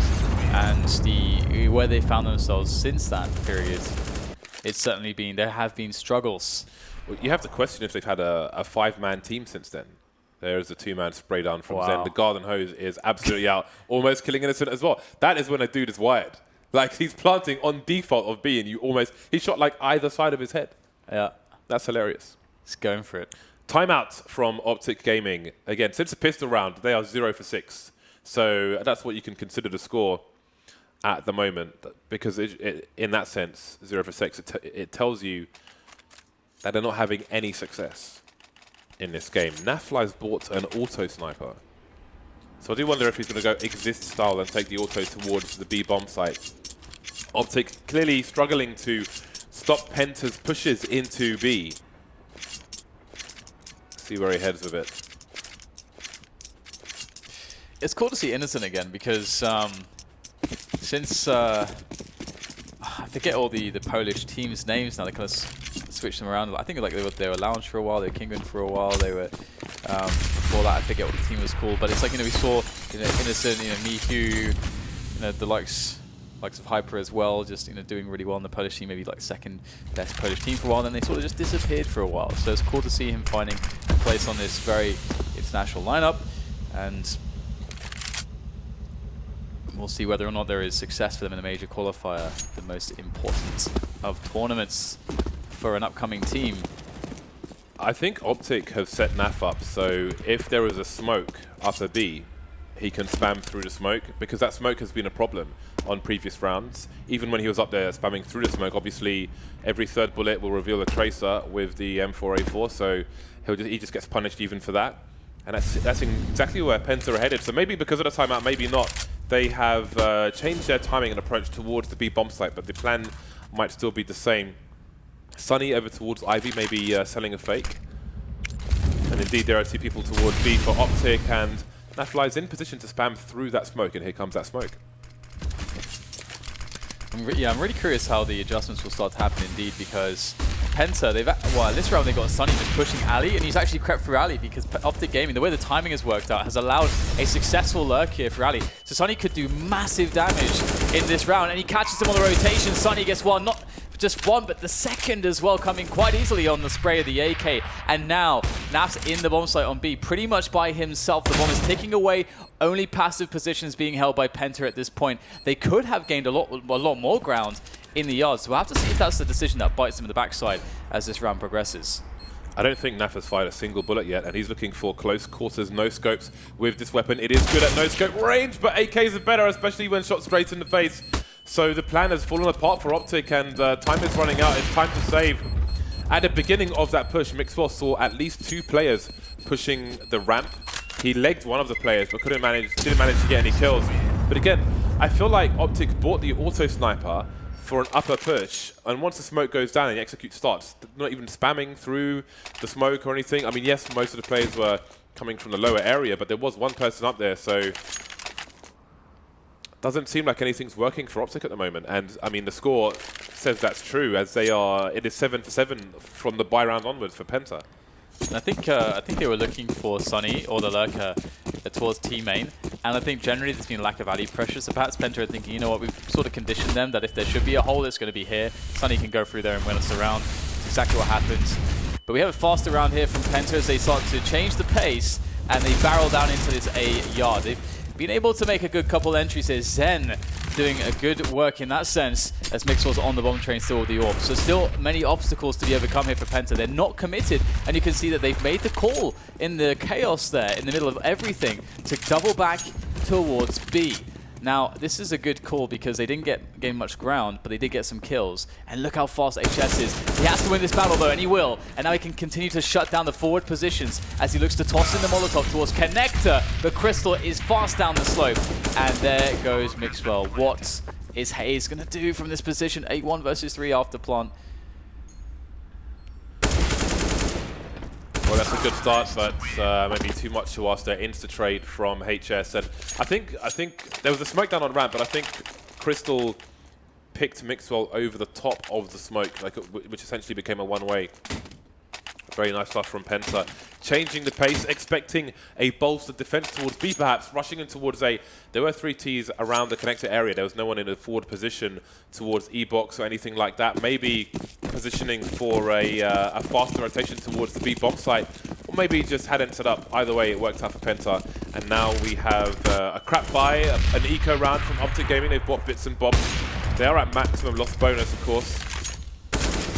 and where they found themselves since that period, it's certainly been, there have been struggles. Well, you have to question if they've had a 5-man team since then. There's a 2-man spray down from Zen. The Garden Hose is absolutely out, almost killing Innocent as well. That is when a dude is wired. Like, he's planting on default of B, and he shot like either side of his head. Yeah. That's hilarious. He's going for it. Timeout from Optic Gaming. Again, since the pistol round, they are 0 for 6. So that's what you can consider the score at the moment. Because in that sense, 0 for 6, it tells you that they're not having any success in this game. Nafly's bought an auto sniper. So I do wonder if he's going to go exist style and take the auto towards the B bomb site. Optic clearly struggling to stop Penta's pushes into B. See where he heads with it. It's cool to see Innocent again because since I forget all the Polish teams' names now, they kind of switched them around. I think like they were Lounge for a while, they were Kingun for a while, they were before that I forget what the team was called. But it's like, we saw Innocent, Mihu, the likes of Hyper as well, just doing really well in the Polish team, maybe like second best Polish team for a while. Then they sort of just disappeared for a while. So it's cool to see him finding a place on this very international lineup, and we'll see whether or not there is success for them in the major qualifier, the most important of tournaments for an upcoming team. I think Optic have set Naf up so if there is a smoke upper B, he can spam through the smoke, because that smoke has been a problem on previous rounds. Even when he was up there spamming through the smoke, obviously every third bullet will reveal a tracer with the M4A4, so he just gets punished even for that. And that's exactly where Penta are headed. So maybe because of the timeout, maybe not. They have changed their timing and approach towards the B bomb site, but the plan might still be the same. Sunny over towards Ivy, maybe selling a fake. And indeed, there are 2 people towards B for Optic, and Nafly is in position to spam through that smoke, and here comes that smoke. I'm really curious how the adjustments will start to happen indeed, because Penta, well, this round they got Sunny just pushing Ali, and he's actually crept through Ali because Optic Gaming, the way the timing has worked out, has allowed a successful lurk here for Ali. So Sunny could do massive damage in this round, and he catches him on the rotation. Sunny gets one, not just one, but the second as well, coming quite easily on the spray of the AK. And now, Naf's in the bomb site on B, pretty much by himself. The bomb is taking away only passive positions being held by Penta at this point. They could have gained a lot more ground in the yards. So we'll have to see if that's the decision that bites him in the backside as this round progresses. I don't think Naf has fired a single bullet yet, and he's looking for close quarters, no scopes with this weapon. It is good at no scope range, but AKs are better, especially when shot straight in the face. So the plan has fallen apart for Optic, and time is running out. It's time to save. At the beginning of that push, Mixwell saw at least 2 players pushing the ramp. He legged one of the players, but didn't manage to get any kills. But again, I feel like Optic bought the auto sniper for an upper push, and once the smoke goes down and the execute starts, not even spamming through the smoke or anything. I mean, yes, most of the players were coming from the lower area, but there was one person up there, so doesn't seem like anything's working for Optic at the moment. And I mean, the score says that's true, as it is 7-7 from the buy round onwards for Penta. And I think they were looking for Sunny or the lurker towards T main, and I think generally there's been a lack of alley pressure. So perhaps Penta are thinking, you know what, we've sort of conditioned them that if there should be a hole, it's going to be here. Sunny can go through there and win us around. That's exactly what happens. But we have a faster round here from Penta as they start to change the pace and they barrel down into this A yard. They've been able to make a good couple entries here. Zen doing a good work in that sense as Mixwell's on the bomb train still with the AWP. So still many obstacles to be overcome here for Penta. They're not committed, and you can see that they've made the call in the chaos there in the middle of everything to double back towards B. Now, this is a good call because they didn't gain much ground, but they did get some kills. And look how fast HS is. He has to win this battle though, and he will. And now he can continue to shut down the forward positions as he looks to toss in the Molotov towards Connector. But Crystal is fast down the slope. And there goes Mixwell. What is Hayes going to do from this position? 8-1 versus 3 after plant. Well, that's a good start, but maybe too much to ask there. Insta trade from HS, and I think there was a smoke down on ramp, but I think Crystal picked Mixwell over the top of the smoke, which essentially became a one-way. Very nice stuff from Penta. Changing the pace, expecting a bolstered defense towards B perhaps, rushing in towards A. There were 3 Ts around the connector area. There was no one in a forward position towards E-box or anything like that. Maybe positioning for a faster rotation towards the B bomb site, or maybe just hadn't set up. Either way, it worked out for Penta. And now we have a crap buy, an eco round from Optic Gaming. They've bought bits and bobs. They are at maximum loss bonus, of course.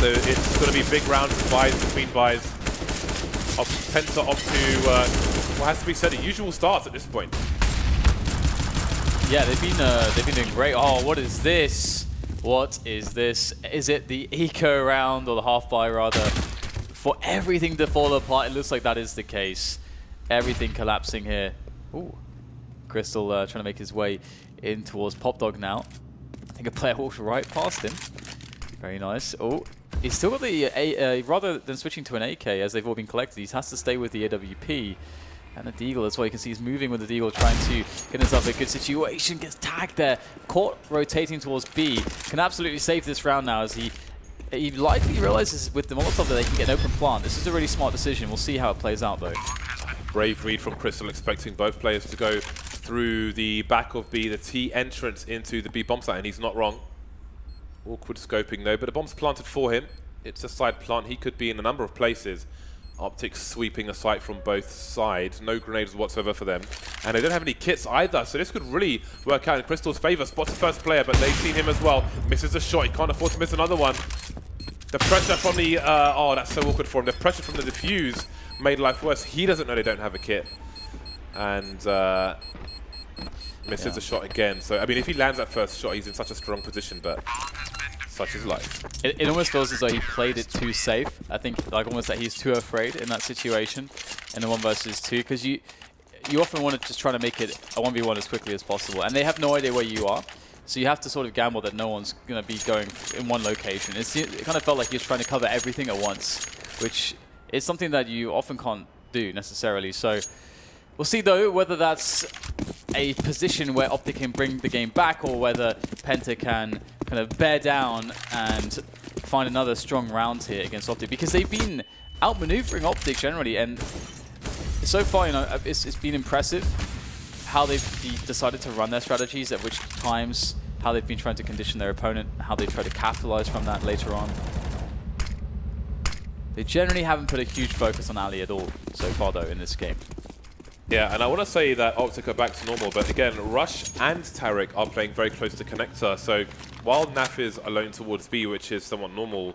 So it's going to be big rounds of buys between buys. Penta off to what has to be said, a usual start at this point. Yeah, they've been doing great. Oh, what is this? What is this? Is it the eco round or the half buy rather? For everything to fall apart, it looks like that is the case. Everything collapsing here. Ooh, Crystal trying to make his way in towards Pop Dog now. I think a player walked right past him. Very nice. Oh. He's still got the, rather than switching to an AK, as they've all been collected, he has to stay with the AWP. And the Deagle as well, you can see he's moving with the Deagle, trying to get himself a good situation, gets tagged there, caught rotating towards B. Can absolutely save this round now as he likely realizes with the Molotov that they can get an open plant. This is a really smart decision, we'll see how it plays out though. Brave read from Crystal, expecting both players to go through the back of B, the T entrance into the B bomb site, and he's not wrong. Awkward scoping though, but the bomb's planted for him. It's a side plant. He could be in a number of places. Optic sweeping the site from both sides. No grenades whatsoever for them. And they don't have any kits either, so this could really work out in Crystal's favor. Spots the first player, but they've seen him as well. Misses a shot. He can't afford to miss another one. The pressure from the... oh, that's so awkward for him. The pressure from the defuse made life worse. He doesn't know they don't have a kit. And... misses a shot again. So, I mean, if he lands that first shot, he's in such a strong position, but such is life. It almost feels as though he played it too safe. I think, like, almost that he's too afraid in that situation, in the 1 versus 2, because you often want to just try to make it a 1v1 as quickly as possible, and they have no idea where you are, so you have to sort of gamble that no one's going to be going in one location. It kind of felt like he was trying to cover everything at once, which is something that you often can't do necessarily. So we'll see, though, whether that's a position where Optic can bring the game back or whether Penta can kind of bear down and find another strong round here against Optic, because they've been outmaneuvering Optic generally, and so far, you know, it's been impressive how they've decided to run their strategies, at which times, how they've been trying to condition their opponent, how they try to capitalize from that later on. They generally haven't put a huge focus on Ali at all so far, though, in this game. Yeah, and I want to say that Optic are back to normal, but again, Rush and Tariq are playing very close to connector, so while Naf is alone towards B, which is somewhat normal,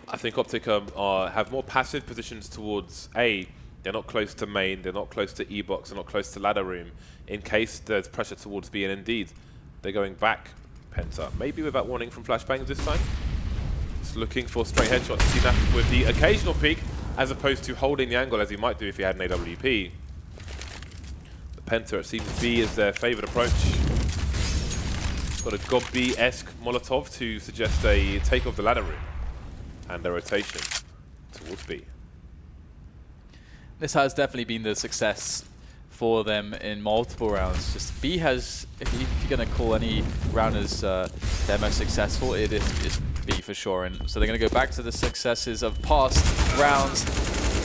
I think Optic have more passive positions towards A. They're not close to main, they're not close to E-box, they're not close to ladder room, in case there's pressure towards B, and indeed, they're going back Penta. Maybe without warning from flashbangs this time. Just looking for straight headshots. See Naf with the occasional peek, as opposed to holding the angle as he might do if he had an AWP. Penta, it seems B is their favourite approach. Got a God B-esque Molotov to suggest a take of the ladder room and a rotation towards B. This has definitely been the success for them in multiple rounds. Just B has, if you're going to call any round as their most successful, it is B for sure. And so they're going to go back to the successes of past rounds,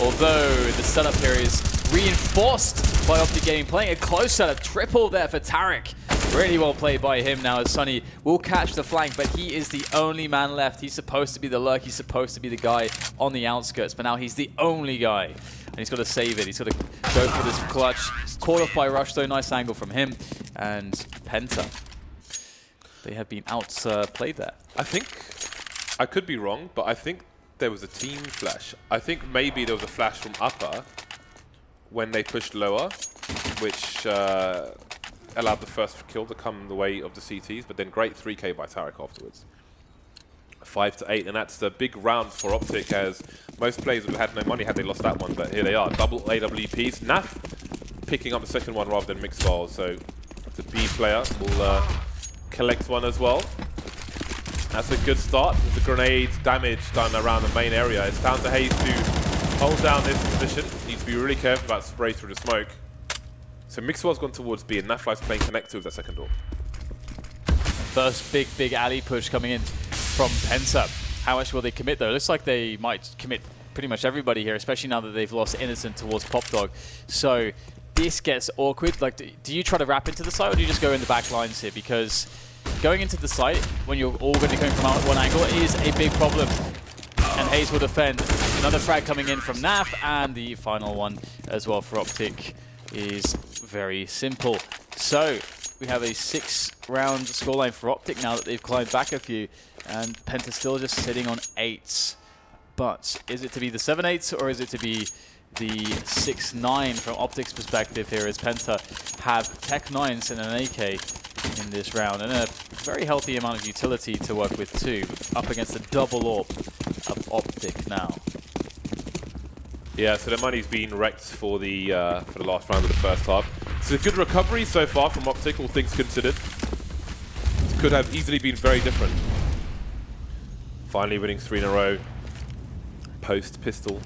although the setup here is reinforced by Optic Gaming, playing a close setup, triple there for Tariq. Really well played by him now, as Sunny will catch the flank, but he is the only man left. He's supposed to be the lurk, he's supposed to be the guy on the outskirts, but now he's the only guy. And he's got to save it, he's got to go for this clutch. Caught off by Rush though, nice angle from him. And Penta, they have been outplayed there. I think, I could be wrong, but I think there was a team flash. I think maybe there was a flash from upper when they pushed lower, which allowed the first kill to come the way of the CTs, but then great 3K by Tariq afterwards. 5 to 8, and that's the big round for Optic, as most players would have had no money had they lost that one, but here they are, double AWPs. Naf picking up the second one rather than Mixwell, so the B player will collect one as well. That's a good start with the grenade damage done around the main area. It's down to Hayes to hold down this position. Needs to be really careful about spray through the smoke. So Mixwell's gone towards B, and Nafly's playing connector with that second door. First big alley push coming in from Penta. How much will they commit though? It looks like they might commit pretty much everybody here, especially now that they've lost Innocent towards Popdog. So this gets awkward. Like, do you try to wrap into the site, or do you just go in the back lines here? Because going into the site when you're all going to be coming from one angle is a big problem. And Hayes will defend. Another frag coming in from Naf, and the final one as well for Optic is very simple. So we have a 6-round scoreline for Optic now that they've climbed back a few, and Penta still just sitting on 8s. But is it to be the 7-8s, or is it to be the 6-9 from Optic's perspective here, as Penta have Tech 9s and an AK in this round, and a very healthy amount of utility to work with too, up against the double orb of Optic now. Yeah, so the money's been wrecked for the last round of the first half. It's a good recovery so far from Optic, all things considered. It could have easily been very different. Finally winning 3 in a row, post-pistol,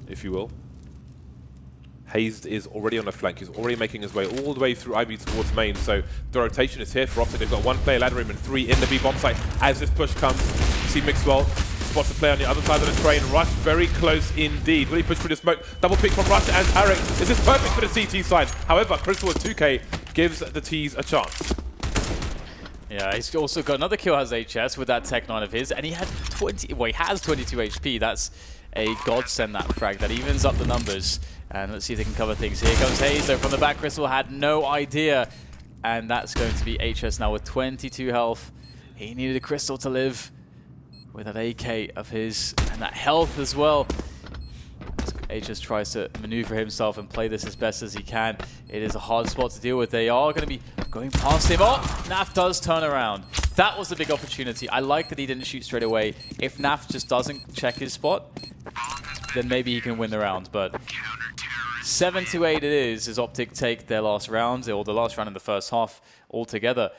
if you will. Hayes is already on the flank. He's already making his way all the way through IB towards main. So the rotation is here for Optic. They've got 1 player ladder room and 3 in the B bomb site. As this push comes, you see Mixwell spots the player on the other side of the train. Rush very close indeed. Will he push through the smoke? Double pick from Rush and Tariq. Is this perfect for the CT side? However, Crystal with 2K gives the T's a chance. Yeah, he's also got another kill as HS with that Tech 9 of his, and he had 20. Well, he has 22 HP. That's a godsend, that frag. That evens up the numbers. And let's see if they can cover things. Here comes Hayes, though, from the back. Crystal had no idea. And that's going to be HS now with 22 health. He needed a Crystal to live with that AK of his and that health as well. As HS tries to maneuver himself and play this as best as he can. It is a hard spot to deal with. They are going to be going past him. Oh, Naf does turn around. That was a big opportunity. I like that he didn't shoot straight away. If Naf just doesn't check his spot, then maybe he can win the round. But 7-8 it is, as Optic take their last round, or the last round in the first half altogether.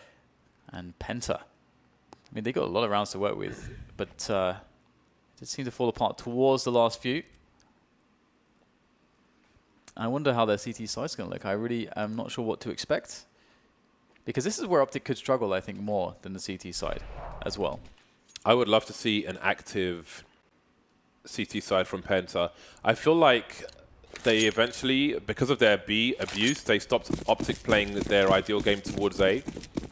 And Penta, I mean, they got a lot of rounds to work with, but it did seem to fall apart towards the last few. I wonder how their CT side's going to look. I really am not sure what to expect, because this is where Optic could struggle, I think, more than the CT side as well. I would love to see an active CT side from Penta. I feel like they eventually, because of their B abuse, they stopped Optic playing their ideal game towards A,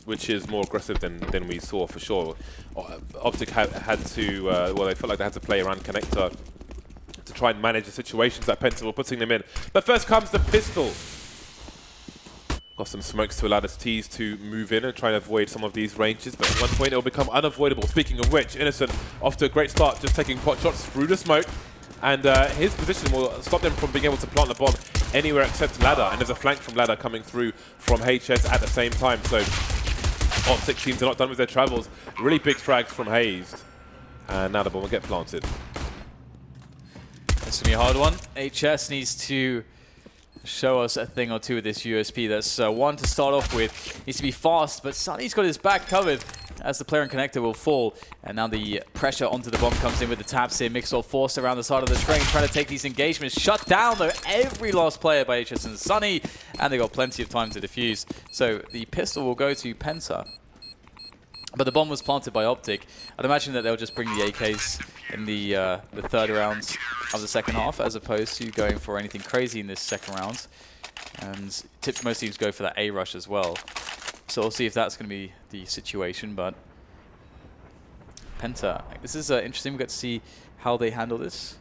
which is more aggressive than we saw for sure. Optic had to, well, they felt like they had to play around connector to try and manage the situations that Penta were putting them in. But first comes the pistol. Got some smokes to allow the T's to move in and try and avoid some of these ranges, but at one point it will become unavoidable. Speaking of which, Innocent off to a great start, just taking pot shots through the smoke, and his position will stop them from being able to plant the bomb anywhere except ladder, and there's a flank from ladder coming through from HS at the same time, so Optic teams are not done with their travels. Really big frags from Hazed, and now the bomb will get planted. This will be a hard one. HS needs to show us a thing or two with this USP. That's one to start off with. Needs to be fast, but Sunny's got his back covered as the player and connector will fall. And now the pressure onto the bomb comes in with the taps here. Mixel forced around the side of the train, trying to take these engagements. Shut down, though, every last player by HS and Sunny. And they got plenty of time to defuse. So the pistol will go to Penta. But the bomb was planted by Optic. I'd imagine that they'll just bring the AKs in the third round of the second half, as opposed to going for anything crazy in this second round. And most teams go for that A rush as well. So we'll see if that's going to be the situation. But Penta, this is interesting. We get to see how they handle this.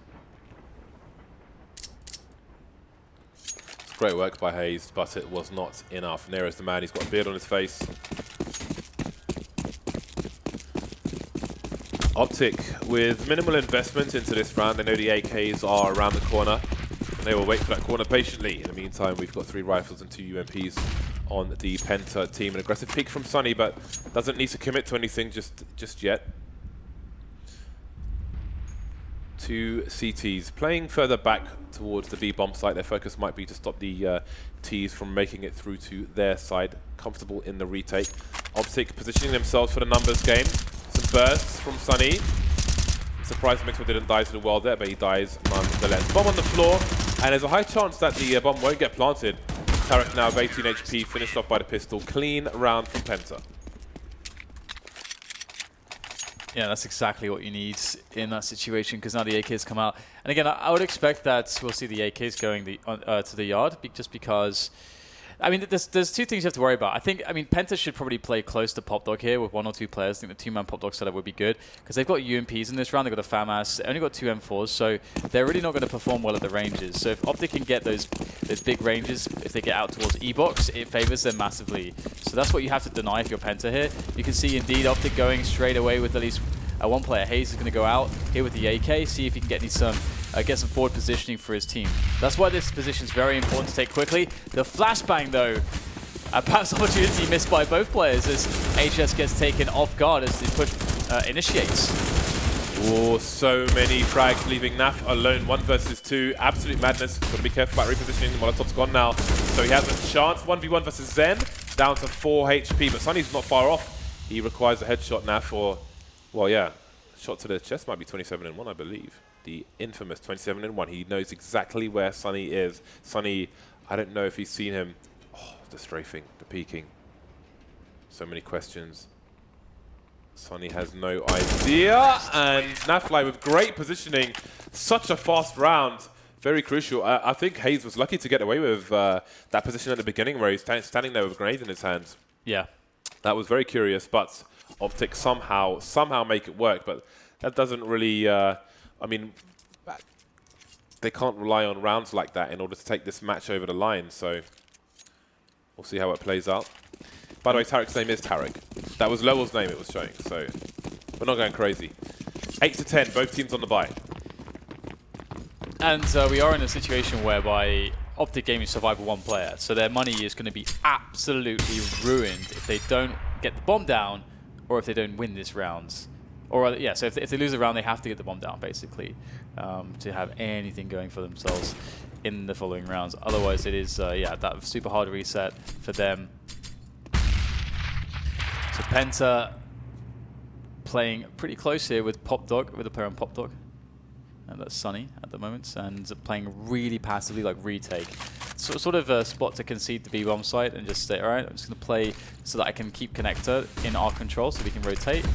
Great work by Hazed, but it was not enough. Nero's the man. He's got a beard on his face. Optic, with minimal investment into this round, they know the AKs are around the corner. They will wait for that corner patiently. In the meantime, we've got 3 rifles and 2 UMPs on the Penta team. An aggressive peek from Sunny, but doesn't need to commit to anything just yet. 2 CTs playing further back towards the B bomb site. Their focus might be to stop the Ts from making it through to their side. Comfortable in the retake. Optic positioning themselves for the numbers game. Some bursts from Sunny. Surprised Mixwell didn't die to the world there, but he dies nonetheless. Bomb on the floor, and there's a high chance that the bomb won't get planted. Tarek now with 18 HP, finished off by the pistol. Clean round from Penta. Yeah, that's exactly what you need in that situation, because now the AKs come out. And again, I would expect that we'll see the AKs going to the yard, just because... I mean, there's 2 things you have to worry about. I mean, Penta should probably play close to Pop Dog here with 1 or 2 players. I think the 2-man Pop Dog setup would be good, because they've got UMPs in this round. They've got a FAMAS. They only got 2 M4s, so they're really not going to perform well at the ranges. So if Optic can get those big ranges, if they get out towards E-Box, it favors them massively. So that's what you have to deny if you're Penta here. You can see, indeed, Optic going straight away with at least 1 player. Hayes is going to go out here with the AK, see if he can get some forward positioning for his team. That's why this position is very important to take quickly. The flashbang, though, perhaps opportunity missed by both players as HS gets taken off guard as the push initiates. Oh, so many frags leaving Naf alone. 1 versus 2. Absolute madness. Got to be careful about repositioning. Molotov's gone now, so he has a chance. 1v1 versus Zen, down to 4 HP, but Sunny's not far off. He requires a headshot now for, well, yeah, shot to the chest might be 27-1, I believe. The infamous 27-1. He knows exactly where Sunny is. Sunny, I don't know if he's seen him. Oh, the strafing, the peeking. So many questions. Sunny has no idea. And Nafly with great positioning. Such a fast round. Very crucial. I think Hayes was lucky to get away with that position at the beginning where he's standing there with a grenade in his hands. Yeah. That was very curious, but Optic somehow make it work. But that doesn't really... I mean, they can't rely on rounds like that in order to take this match over the line, so we'll see how it plays out. By the way, Tarek's name is Tarek. That was Lowell's name it was showing, so we're not going crazy. 8-10, both teams on the bye. And we are in a situation whereby Optic Gaming survive with 1 player, so their money is going to be absolutely ruined if they don't get the bomb down or if they don't win this round. Or yeah, so if they lose a round, they have to get the bomb down, basically, to have anything going for themselves in the following rounds. Otherwise, it is, yeah, that super hard reset for them. So Penta playing pretty close here with Pop Dog, with a player on Pop Dog. And that's Sunny at the moment, and playing really passively, like retake. So, sort of a spot to concede the B-bomb site and just say, all right, I'm just going to play so that I can keep connector in our control so we can rotate.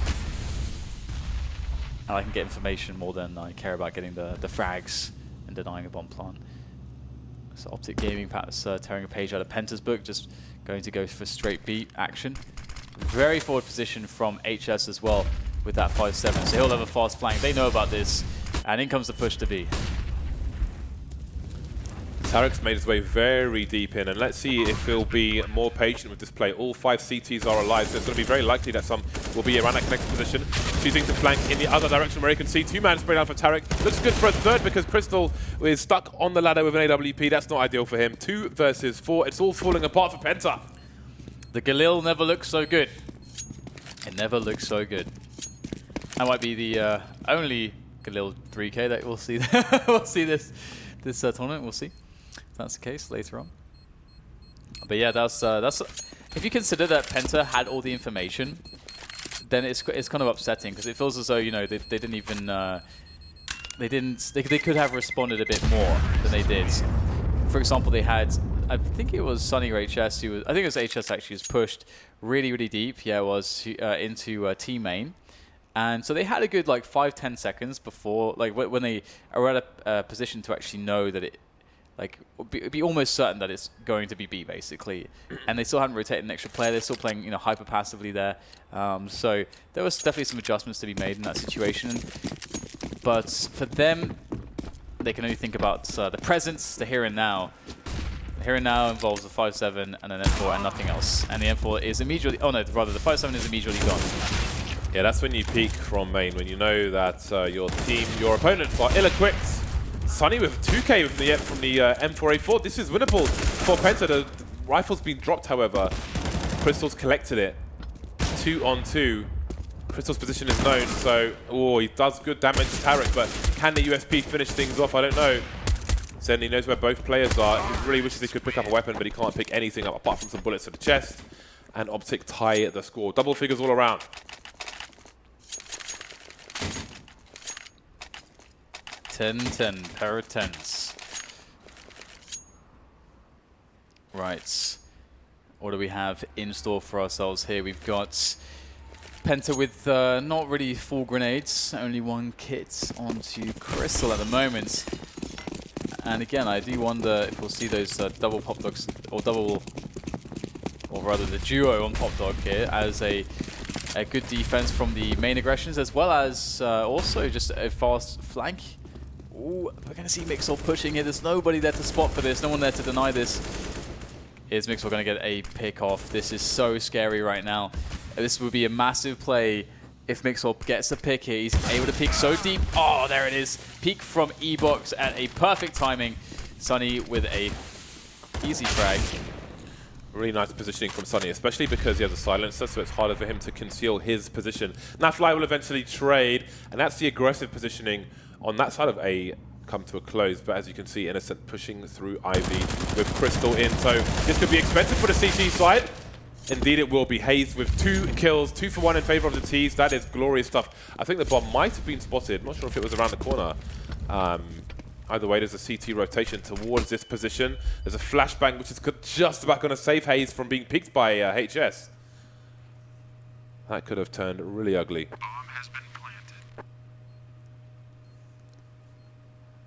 and I can get information more than I care about getting the frags and denying a bomb plant. So Optic Gaming perhaps tearing a page out of Penta's book, just going to go for straight beat action. Very forward position from HS as well with that 5-7, so he'll have a fast flank. They know about this, and in comes the push to B. Tarek's made his way very deep in, and let's see if he'll be more patient with this play. All 5 CTs are alive, so it's going to be very likely that some will be around that connected position. Choosing to flank in the other direction where you can see 2-man spray down for Tarek. Looks good for a third because Crystal is stuck on the ladder with an AWP. That's not ideal for him. 2 versus 4. It's all falling apart for Penta. The Galil never looks so good. It never looks so good. That might be the only Galil 3K that we'll see. We'll see this tournament. We'll see. That's the case later on. But yeah, that's if you consider that Penta had all the information, then it's kind of upsetting because it feels as though, you know, they didn't even they could have responded a bit more than they did. For example, they had, I think it was Sunny or HS who was, I think it was HS actually, was pushed really deep. Yeah, it was into T main. And so they had a good like 5-10 seconds before, like when they are at a position to actually know that it, like, it'd be almost certain that it's going to be B, basically. And they still hadn't rotated an extra player. They're still playing, you know, hyper passively there. So there was definitely some adjustments to be made in that situation. But for them, they can only think about the presence, the here and now. The here and now involves a 5-7 and an M4 and nothing else. And the M4 is immediately, oh no, rather the 5-7 is immediately gone. Yeah, that's when you peak from main, when you know that your team, your opponents are ill-equipped. Sunny with 2K from the M4A4. This is winnable for Penta. The rifle's been dropped, however. Crystal's collected it. 2-on-2. Crystal's position is known, so he does good damage to Tarek, but can the USP finish things off? I don't know. Zen, he knows where both players are. He really wishes he could pick up a weapon, but he can't pick anything up apart from some bullets to the chest. And Optic tie the score. Double figures all around. 10-10, pair of 10s. Right. What do we have in store for ourselves here? We've got Penta with not really full grenades, only 1 kit onto Crystal at the moment. And again, I do wonder if we'll see those double pop dogs, or rather the duo on pop dog here as a good defense from the main aggressions, as well as also just a fast flank. Ooh, we're going to see Mixel pushing here. There's nobody there to spot for this, no one there to deny this. Is Mixel going to get a pick off? This is so scary right now. This would be a massive play if Mixel gets the pick here. He's able to peek so deep. Oh, there it is. Peek from E-Box at a perfect timing. Sunny with a easy frag. Really nice positioning from Sunny, especially because he has a silencer, so it's harder for him to conceal his position. Nafly will eventually trade, and that's the aggressive positioning on that side of A come to a close. But as you can see, Innocent pushing through Ivy with Crystal in. So this could be expensive for the CT side. Indeed it will be. Hayes with 2 kills, 2 for 1 in favor of the Ts. That is glorious stuff. I think the bomb might have been spotted. I'm not sure if it was around the corner. Either way, there's a CT rotation towards this position. There's a flashbang, which is just about going to save Hayes from being picked by HS. That could have turned really ugly. Bomb has been planted.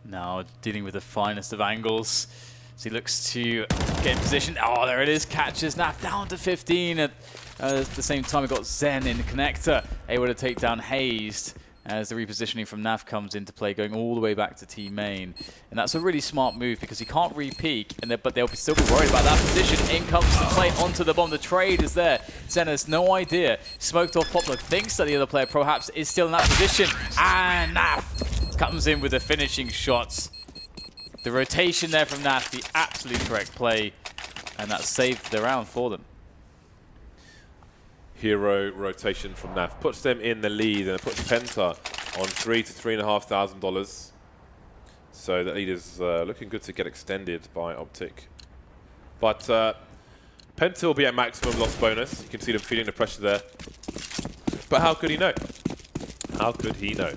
Now dealing with the finest of angles. So he looks to get in position. Oh, there it is. Catches Naf down to 15. At the same time, we've got Zen in the connector, able to take down Hazed as the repositioning from Naf comes into play, going all the way back to T main. And that's a really smart move because he can't re-peek, but they'll still be worried about that position. In comes the play onto the bomb. The trade is there. Zen has no idea. Smoked off Poplar, thinks that the other player perhaps is still in that position. And Naf comes in with the finishing shots. The rotation there from Naf, the absolute correct play, and that saved the round for them. Hero rotation from Naf puts them in the lead, and it puts Penta on $3,000 to $3,500. So the lead is looking good to get extended by Optic. But Penta will be at maximum loss bonus. You can see them feeling the pressure there. But how could he know? How could he know?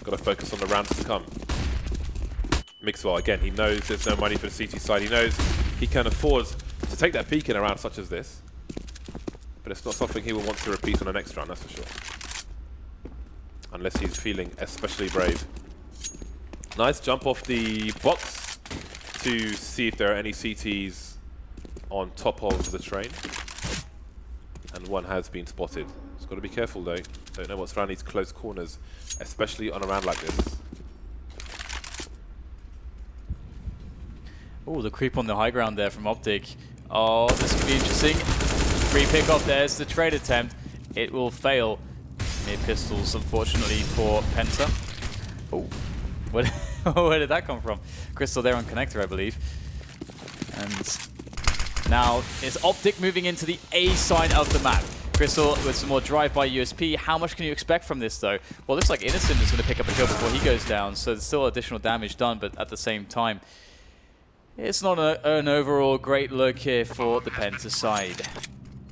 Got to focus on the rounds to come. Mixwell, again, he knows there's no money for the CT side. He knows he can afford to take that peak in a round such as this. But it's not something he will want to repeat on the next round, that's for sure. unless he's feeling especially brave. Nice jump off the box to see if there are any CTs on top of the train. And one has been spotted. Just got to be careful though. Don't know what's around these close corners, especially on a round like this. Oh, the creep on the high ground there from Optic. Oh, this could be interesting. Free pick off. There's the trade attempt. It will fail. Near pistols, unfortunately, for Penta. Oh, where did that come from? Crystal there on connector, I believe. And now it's Optic moving into the A side of the map. Crystal with some more drive-by USP. How much can you expect from this, though? Well, it looks like Innocent is going to pick up a kill before he goes down, so there's still additional damage done, but at the same time, it's not an overall great look here for the Penta side.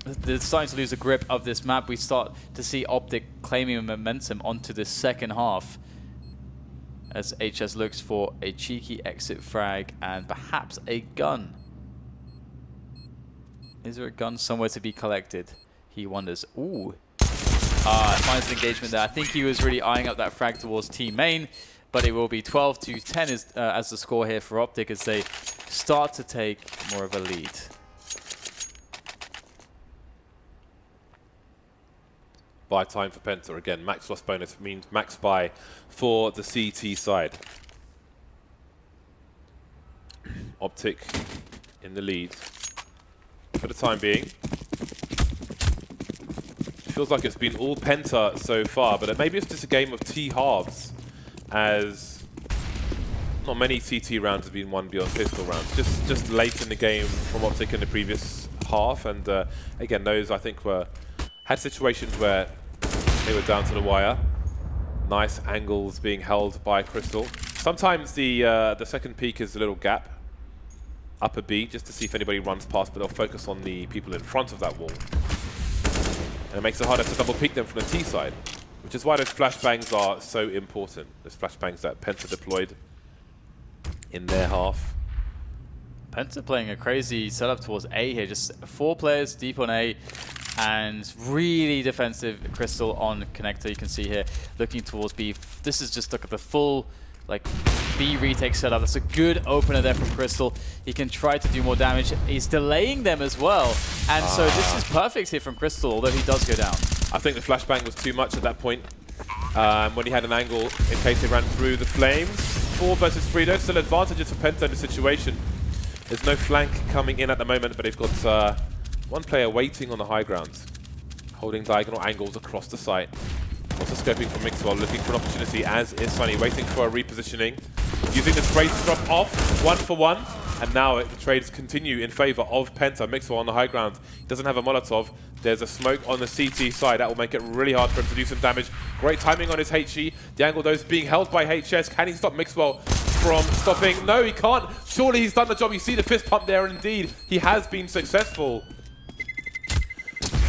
They're starting to lose the grip of this map. We start to see Optic claiming momentum onto the second half as HS looks for a cheeky exit frag and perhaps a gun. Is there a gun somewhere to be collected? He wonders. Ooh. Finds an engagement there. I think he was really eyeing up that frag towards team main, but it will be 12-10 as the score here for Optic as they start to take more of a lead. Buy time for Penta again. Max loss bonus means max buy for the CT side. Optic in the lead for the time being. Feels like it's been all Penta so far, but maybe it's just a game of T-halves, as not many CT rounds have been won beyond pistol rounds. Just late in the game from Optic in the previous half, and again, those I think had situations where they were down to the wire. Nice angles being held by Crystal. Sometimes the second peak is a little gap, upper B, just to see if anybody runs past, but they'll focus on the people in front of that wall. And it makes it harder to double peek them from the T side, which is why those flashbangs are so important. Those flashbangs that Penta deployed in their half. Penta playing a crazy setup towards A here, just 4 players deep on A, and really defensive Crystal on connector. You can see here looking towards B. This is just look at the full like B retake setup. That's a good opener there from Crystal. He can try to do more damage. He's delaying them as well, and so this is perfect here from Crystal, although he does go down. I think the flashbang was too much at that point when he had an angle in case they ran through the flames. 4 versus 3, there's still advantages for Penta in the situation. There's no flank coming in at the moment, but they've got one player waiting on the high ground, holding diagonal angles across the site. Also scoping from Mixwell, looking for an opportunity, as is Sunny, waiting for a repositioning. Using the trades to drop off, 1 for 1, and now the trades continue in favor of Penta. Mixwell on the high ground, he doesn't have a Molotov. There's a smoke on the CT side, that will make it really hard for him to do some damage. Great timing on his HE. The angle though is being held by HS. Can he stop Mixwell from stopping? No, he can't. Surely he's done the job. You see the fist pump there, and indeed, he has been successful.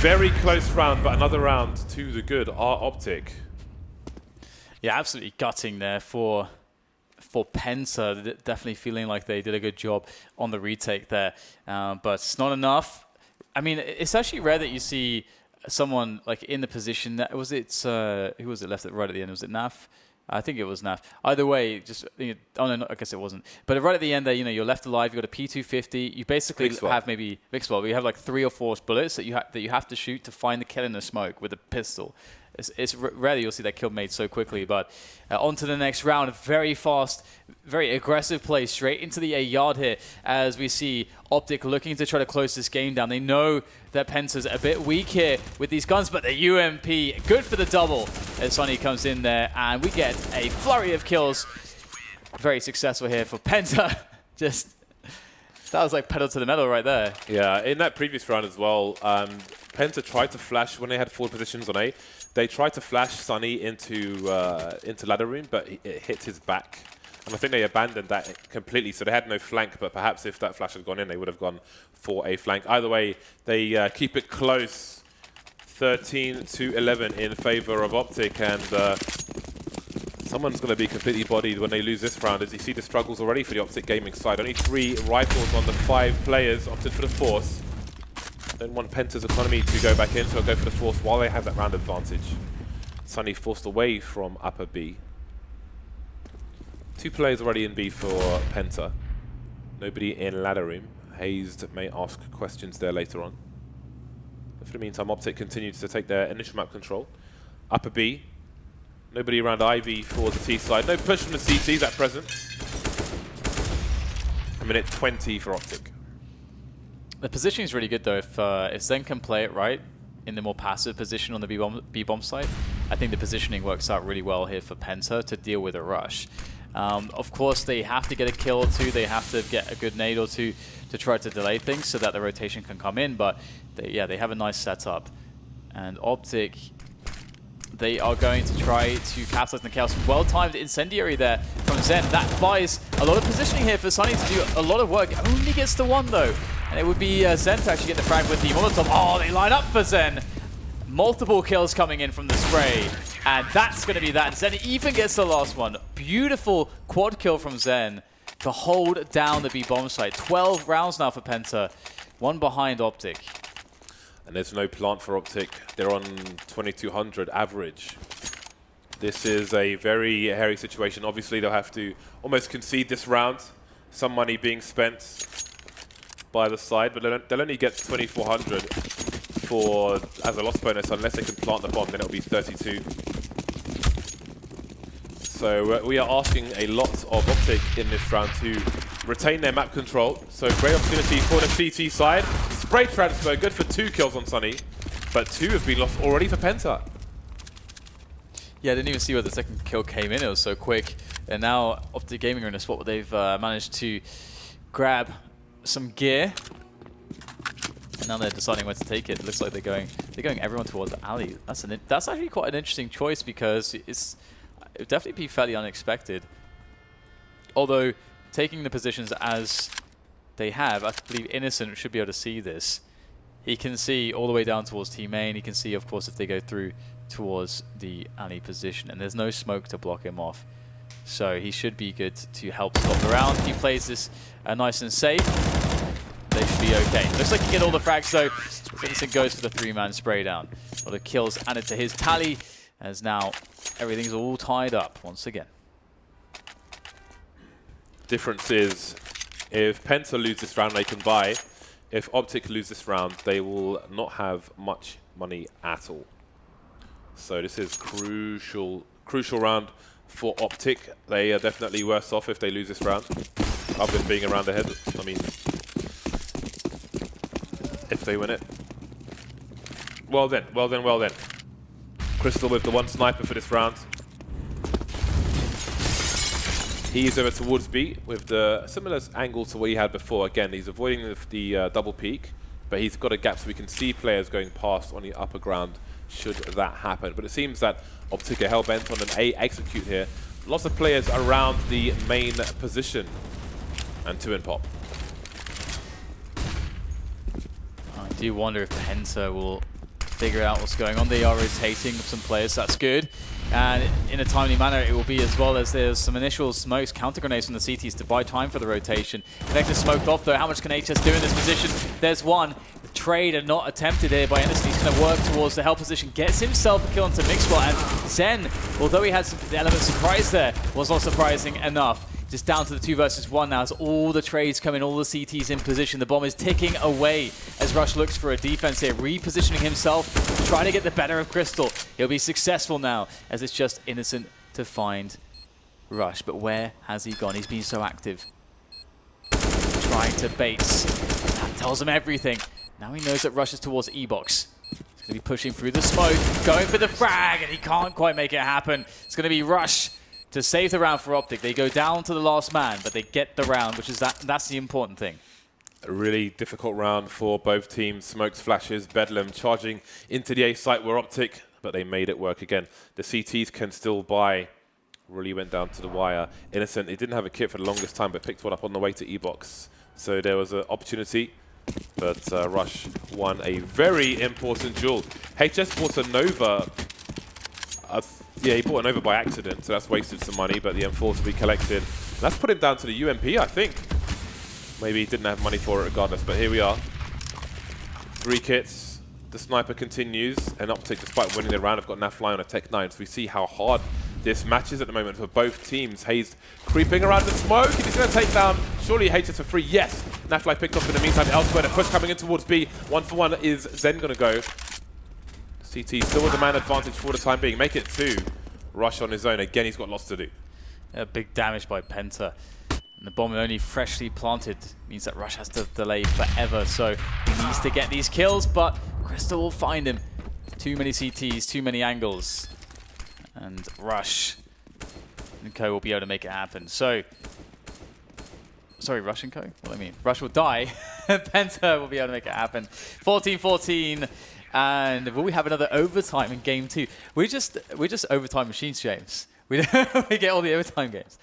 Very close round, but another round to the good are Optic. Yeah, absolutely gutting there for Penta. Definitely feeling like they did a good job on the retake there, but it's not enough. I mean, it's actually rare that you see someone like in the position that was it. Who was it left right at the end? Was it Naf? I think it was Naf. Either way, just oh no, I guess it wasn't. But right at the end there, you're left alive. You got a P250. You basically have maybe Mixwell. You have like 3 or 4 bullets that you have to shoot to find the kill in the smoke with a pistol. It's rare that you'll see that kill made so quickly. But on to the next round. Very fast, very aggressive play straight into the A yard here as we see Optic looking to try to close this game down. They know that Penta's a bit weak here with these guns, but the UMP, good for the double as Sunny comes in there, and we get a flurry of kills. Very successful here for Penta. That was like pedal to the metal right there. Yeah, in that previous round as well, Penta tried to flash when they had forward positions on A. They tried to flash Sunny into ladder room, but it hit his back. And I think they abandoned that completely, so they had no flank, but perhaps if that flash had gone in, they would have gone for a flank. Either way, they keep it close, 13-11 in favor of Optic, and someone's going to be completely bodied when they lose this round, as you see the struggles already for the Optic gaming side. Only 3 rifles on the 5 players, opted for the Force. Don't want Penta's economy to go back in, so they'll go for the Force while they have that round advantage. Sunny forced away from upper B. 2 players already in B for Penta. Nobody in ladder room. Hazed may ask questions there later on. But for the meantime, Optic continues to take their initial map control. Upper B. Nobody around Ivy for the T side. No push from the CTs at present. A minute 20 for Optic. The positioning is really good though. If Zen can play it right in the more passive position on the B-bomb site, I think the positioning works out really well here for Penta to deal with a rush. Of course, they have to get a kill or two. They have to get a good nade or two to try to delay things so that the rotation can come in. But they have a nice setup. And Optic, they are going to try to capitalize on the chaos. Well-timed incendiary there from Zen. That buys a lot of positioning here for Sunny to do a lot of work. Only gets to 1 though. And it would be Zen to actually get the frag with the Molotov. Oh, they line up for Zen. Multiple kills coming in from the spray. And that's going to be that. Zen even gets the last one. Beautiful quad kill from Zen to hold down the B-bomb site. 12 rounds now for Penta. 1 behind Optic. And there's no plant for Optic. They're on 2200 average. This is a very hairy situation. Obviously, they'll have to almost concede this round. Some money being spent by the side, but they'll only get 2400 as a loss bonus unless they can plant the bomb, then it'll be 32. So we are asking a lot of Optic in this round to retain their map control. So great opportunity for the CT side. Spray transfer, good for 2 kills on Sunny, but 2 have been lost already for Penta. Yeah, I didn't even see where the second kill came in. It was so quick. And now Optic Gaming are in a spot where they've managed to grab some gear. And now they're deciding where to take it. It looks like they're going everyone towards the alley. That's actually quite an interesting choice because it would definitely be fairly unexpected. Although taking the positions as they have, I believe Innocent should be able to see this. He can see all the way down towards T main. He can see, of course, if they go through towards the alley position, and there's no smoke to block him off. So he should be good to help stop the round. He plays this nice and safe. They should be okay. Looks like he get all the frags though. Innocent goes for the 3-man spray down. All the kills added to his tally, as now everything's all tied up once again. Difference is, if Penta lose this round, they can buy. If Optic lose this round, they will not have much money at all. So this is crucial round for Optic. They are definitely worse off if they lose this round, other than being around ahead. I mean, if they win it. Well then. Crystal with the 1 sniper for this round. He's over towards B with the similar angle to what he had before. Again, he's avoiding the double peek, but he's got a gap so we can see players going past on the upper ground should that happen. But it seems that Optic are hell-bent on an A execute here. Lots of players around the main position. And 2 in pop. I do wonder if Penta will figure out what's going on. They are rotating some players, that's good. And in a timely manner it will be, as well as there's some initial smokes, counter grenades from the CTs to buy time for the rotation. Connector smoked off though. How much can HS do in this position? There's one. The trade and not attempted here by Innocent. He's going to work towards the hell position. Gets himself a kill onto Mixwell. And Zen, although he had some element of surprise there, was not surprising enough. Just down to the 2 versus 1 now as all the trades come in, all the CTs in position. The bomb is ticking away as Rush looks for a defense here, repositioning himself, trying to get the better of Crystal. He'll be successful now as it's just Innocent to find Rush. But where has he gone? He's been so active. Trying to baits. That tells him everything. Now he knows that Rush is towards E-Box. He's going to be pushing through the smoke, going for the frag, and he can't quite make it happen. It's going to be Rush to save the round for Optic. They go down to the last man, but they get the round, which is that's the important thing. A really difficult round for both teams. Smokes, flashes, Bedlam charging into the A site were Optic, but they made it work again. The CTs can still buy. Really went down to the wire. Innocent, he didn't have a kit for the longest time, but picked one up on the way to E-Box. So there was an opportunity, but Rush won a very important duel. HS bought a Nova. Yeah, he bought an Nova by accident, so that's wasted some money, but the M4 to be collected. That's put him down to the UMP, I think. Maybe he didn't have money for it regardless, but here we are. 3 kits, The sniper continues, and Optic, despite winning the round, have got Nafly on a Tech 9. So we see how hard this match is at the moment for both teams. Hayes creeping around the smoke, and he's going to take down, surely HS for free. Yes, Nafly picked up in the meantime elsewhere. The push coming in towards B. 1-for-1 is Zen going to go. CT still with the man advantage for the time being. Make it 2. Rush on his own. Again, he's got lots to do. Big damage by Penta. And the bomb only freshly planted means that Rush has to delay forever. So he needs to get these kills, but Crystal will find him. Too many CTs, too many angles. And Rush and Co will be able to make it happen. So, sorry, Rush and Co? What do I mean? Rush will die. Penta will be able to make it happen. 14-14. And will we have another overtime in game 2? We're just overtime machines, James. We get all the overtime games.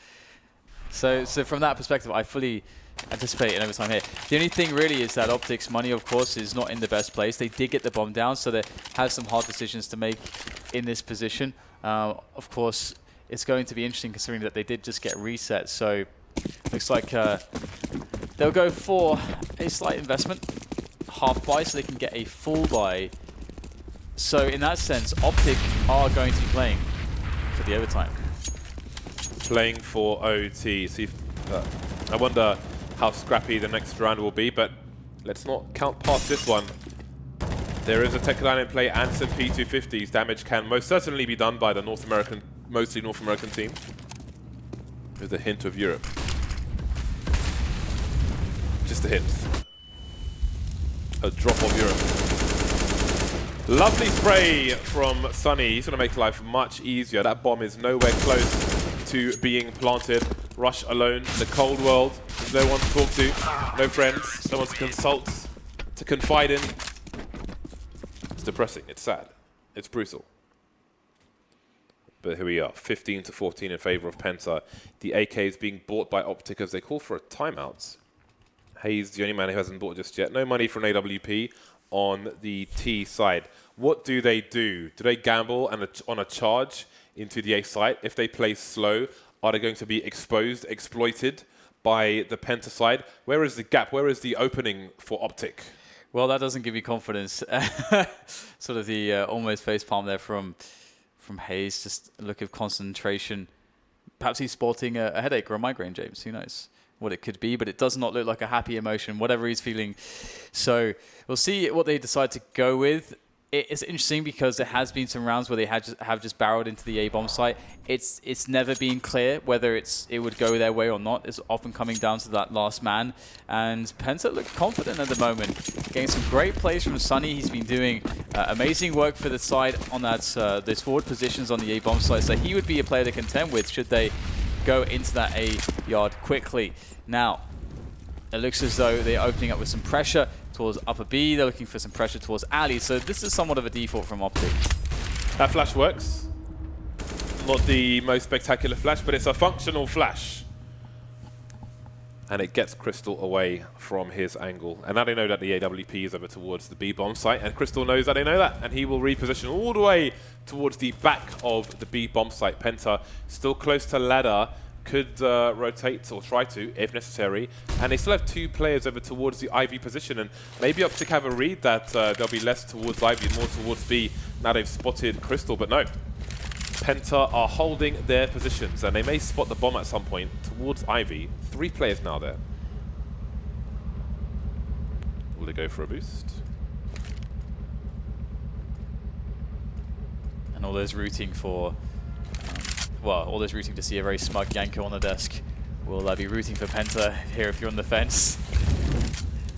So from that perspective, I fully anticipate an overtime here. The only thing really is that Optic's money, of course, is not in the best place. They did get the bomb down, so they have some hard decisions to make in this position. Of course, it's going to be interesting considering that they did just get reset. So looks like they'll go for a slight investment. Half buy so they can get a full buy. So in that sense, Optic are going to be playing for the overtime. Playing for OT. See if, I wonder how scrappy the next round will be, but let's not count past this one. There is a tech line in play and some P250s. Damage can most certainly be done by the mostly North American team, with a hint of Europe. Just a hint. A drop of Europe. Lovely spray from Sunny. He's going to make life much easier. That bomb is nowhere close to being planted. Rush alone in the cold world. There's no one to talk to, no friends, no one to consult, to confide in. It's depressing. It's sad. It's brutal. But here we are, 15-14 in favor of Penta. The AK is being bought by Optic as they call for a timeout. Hayes, the only man who hasn't bought just yet. No money from AWP on the T side. What do? Do they gamble on a charge into the A site? If they play slow, are they going to be exposed, exploited by the Penta side? Where is the gap? Where is the opening for Optic? Well, that doesn't give you confidence. Sort of the almost facepalm there from Hayes. Just a look of concentration. Perhaps he's sporting a headache or a migraine, James. Who knows what it could be, but it does not look like a happy emotion, whatever he's feeling. So we'll see what they decide to go with. It's interesting because there has been some rounds where they have just barreled into the A-bomb site. It's never been clear whether it would go their way or not. It's often coming down to that last man. And Penta look confident at the moment. Getting some great plays from Sunny. He's been doing amazing work for the side on that those forward positions on the A-bomb site. So he would be a player to contend with should they go into that A yard quickly. Now, it looks as though they're opening up with some pressure towards upper B. They're looking for some pressure towards alley. So this is somewhat of a default from Optic. That flash works. Not the most spectacular flash, but it's a functional flash. And it gets Crystal away from his angle. And now they know that the AWP is over towards the B bomb site. And Crystal knows that they know that. And he will reposition all the way towards the back of the B bomb site. Penta still close to ladder. Could rotate or try to, if necessary. And they still have 2 players over towards the Ivy position. And maybe Optic have a read that they'll be less towards Ivy and more towards B. Now they've spotted Crystal, but no. Penta are holding their positions. And they may spot the bomb at some point towards Ivy. 3 players now there. Will they go for a boost? And all those rooting for... well, all those rooting to see a very smug Yanko on the desk. Will be rooting for Penta here if you're on the fence.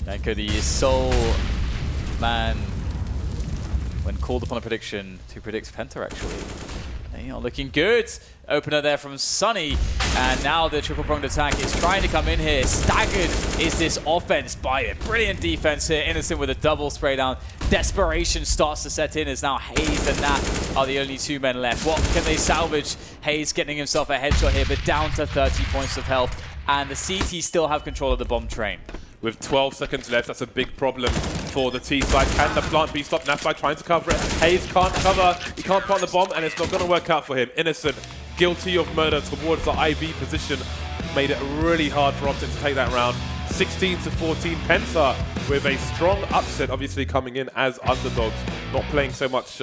Yanko, the sole man, when called upon a prediction, to predict Penta, actually. They are looking good. Opener there from Sunny. And now the triple-pronged attack is trying to come in here. Staggered is this offense by a brilliant defense here. Innocent with a double spray down. Desperation starts to set in as now Hayes and Nat are the only 2 men left. What can they salvage? Hayes getting himself a headshot here, but down to 30 points of health. And the CT still have control of the bomb train. With 12 seconds left, that's a big problem for the T side. Can the plant be stopped? Nafly trying to cover it. Hayes can't cover. He can't plant the bomb, and it's not going to work out for him. Innocent, guilty of murder towards the IV position. Made it really hard for Optic to take that round. 16-14. Penta with a strong upset, obviously coming in as underdogs, not playing so much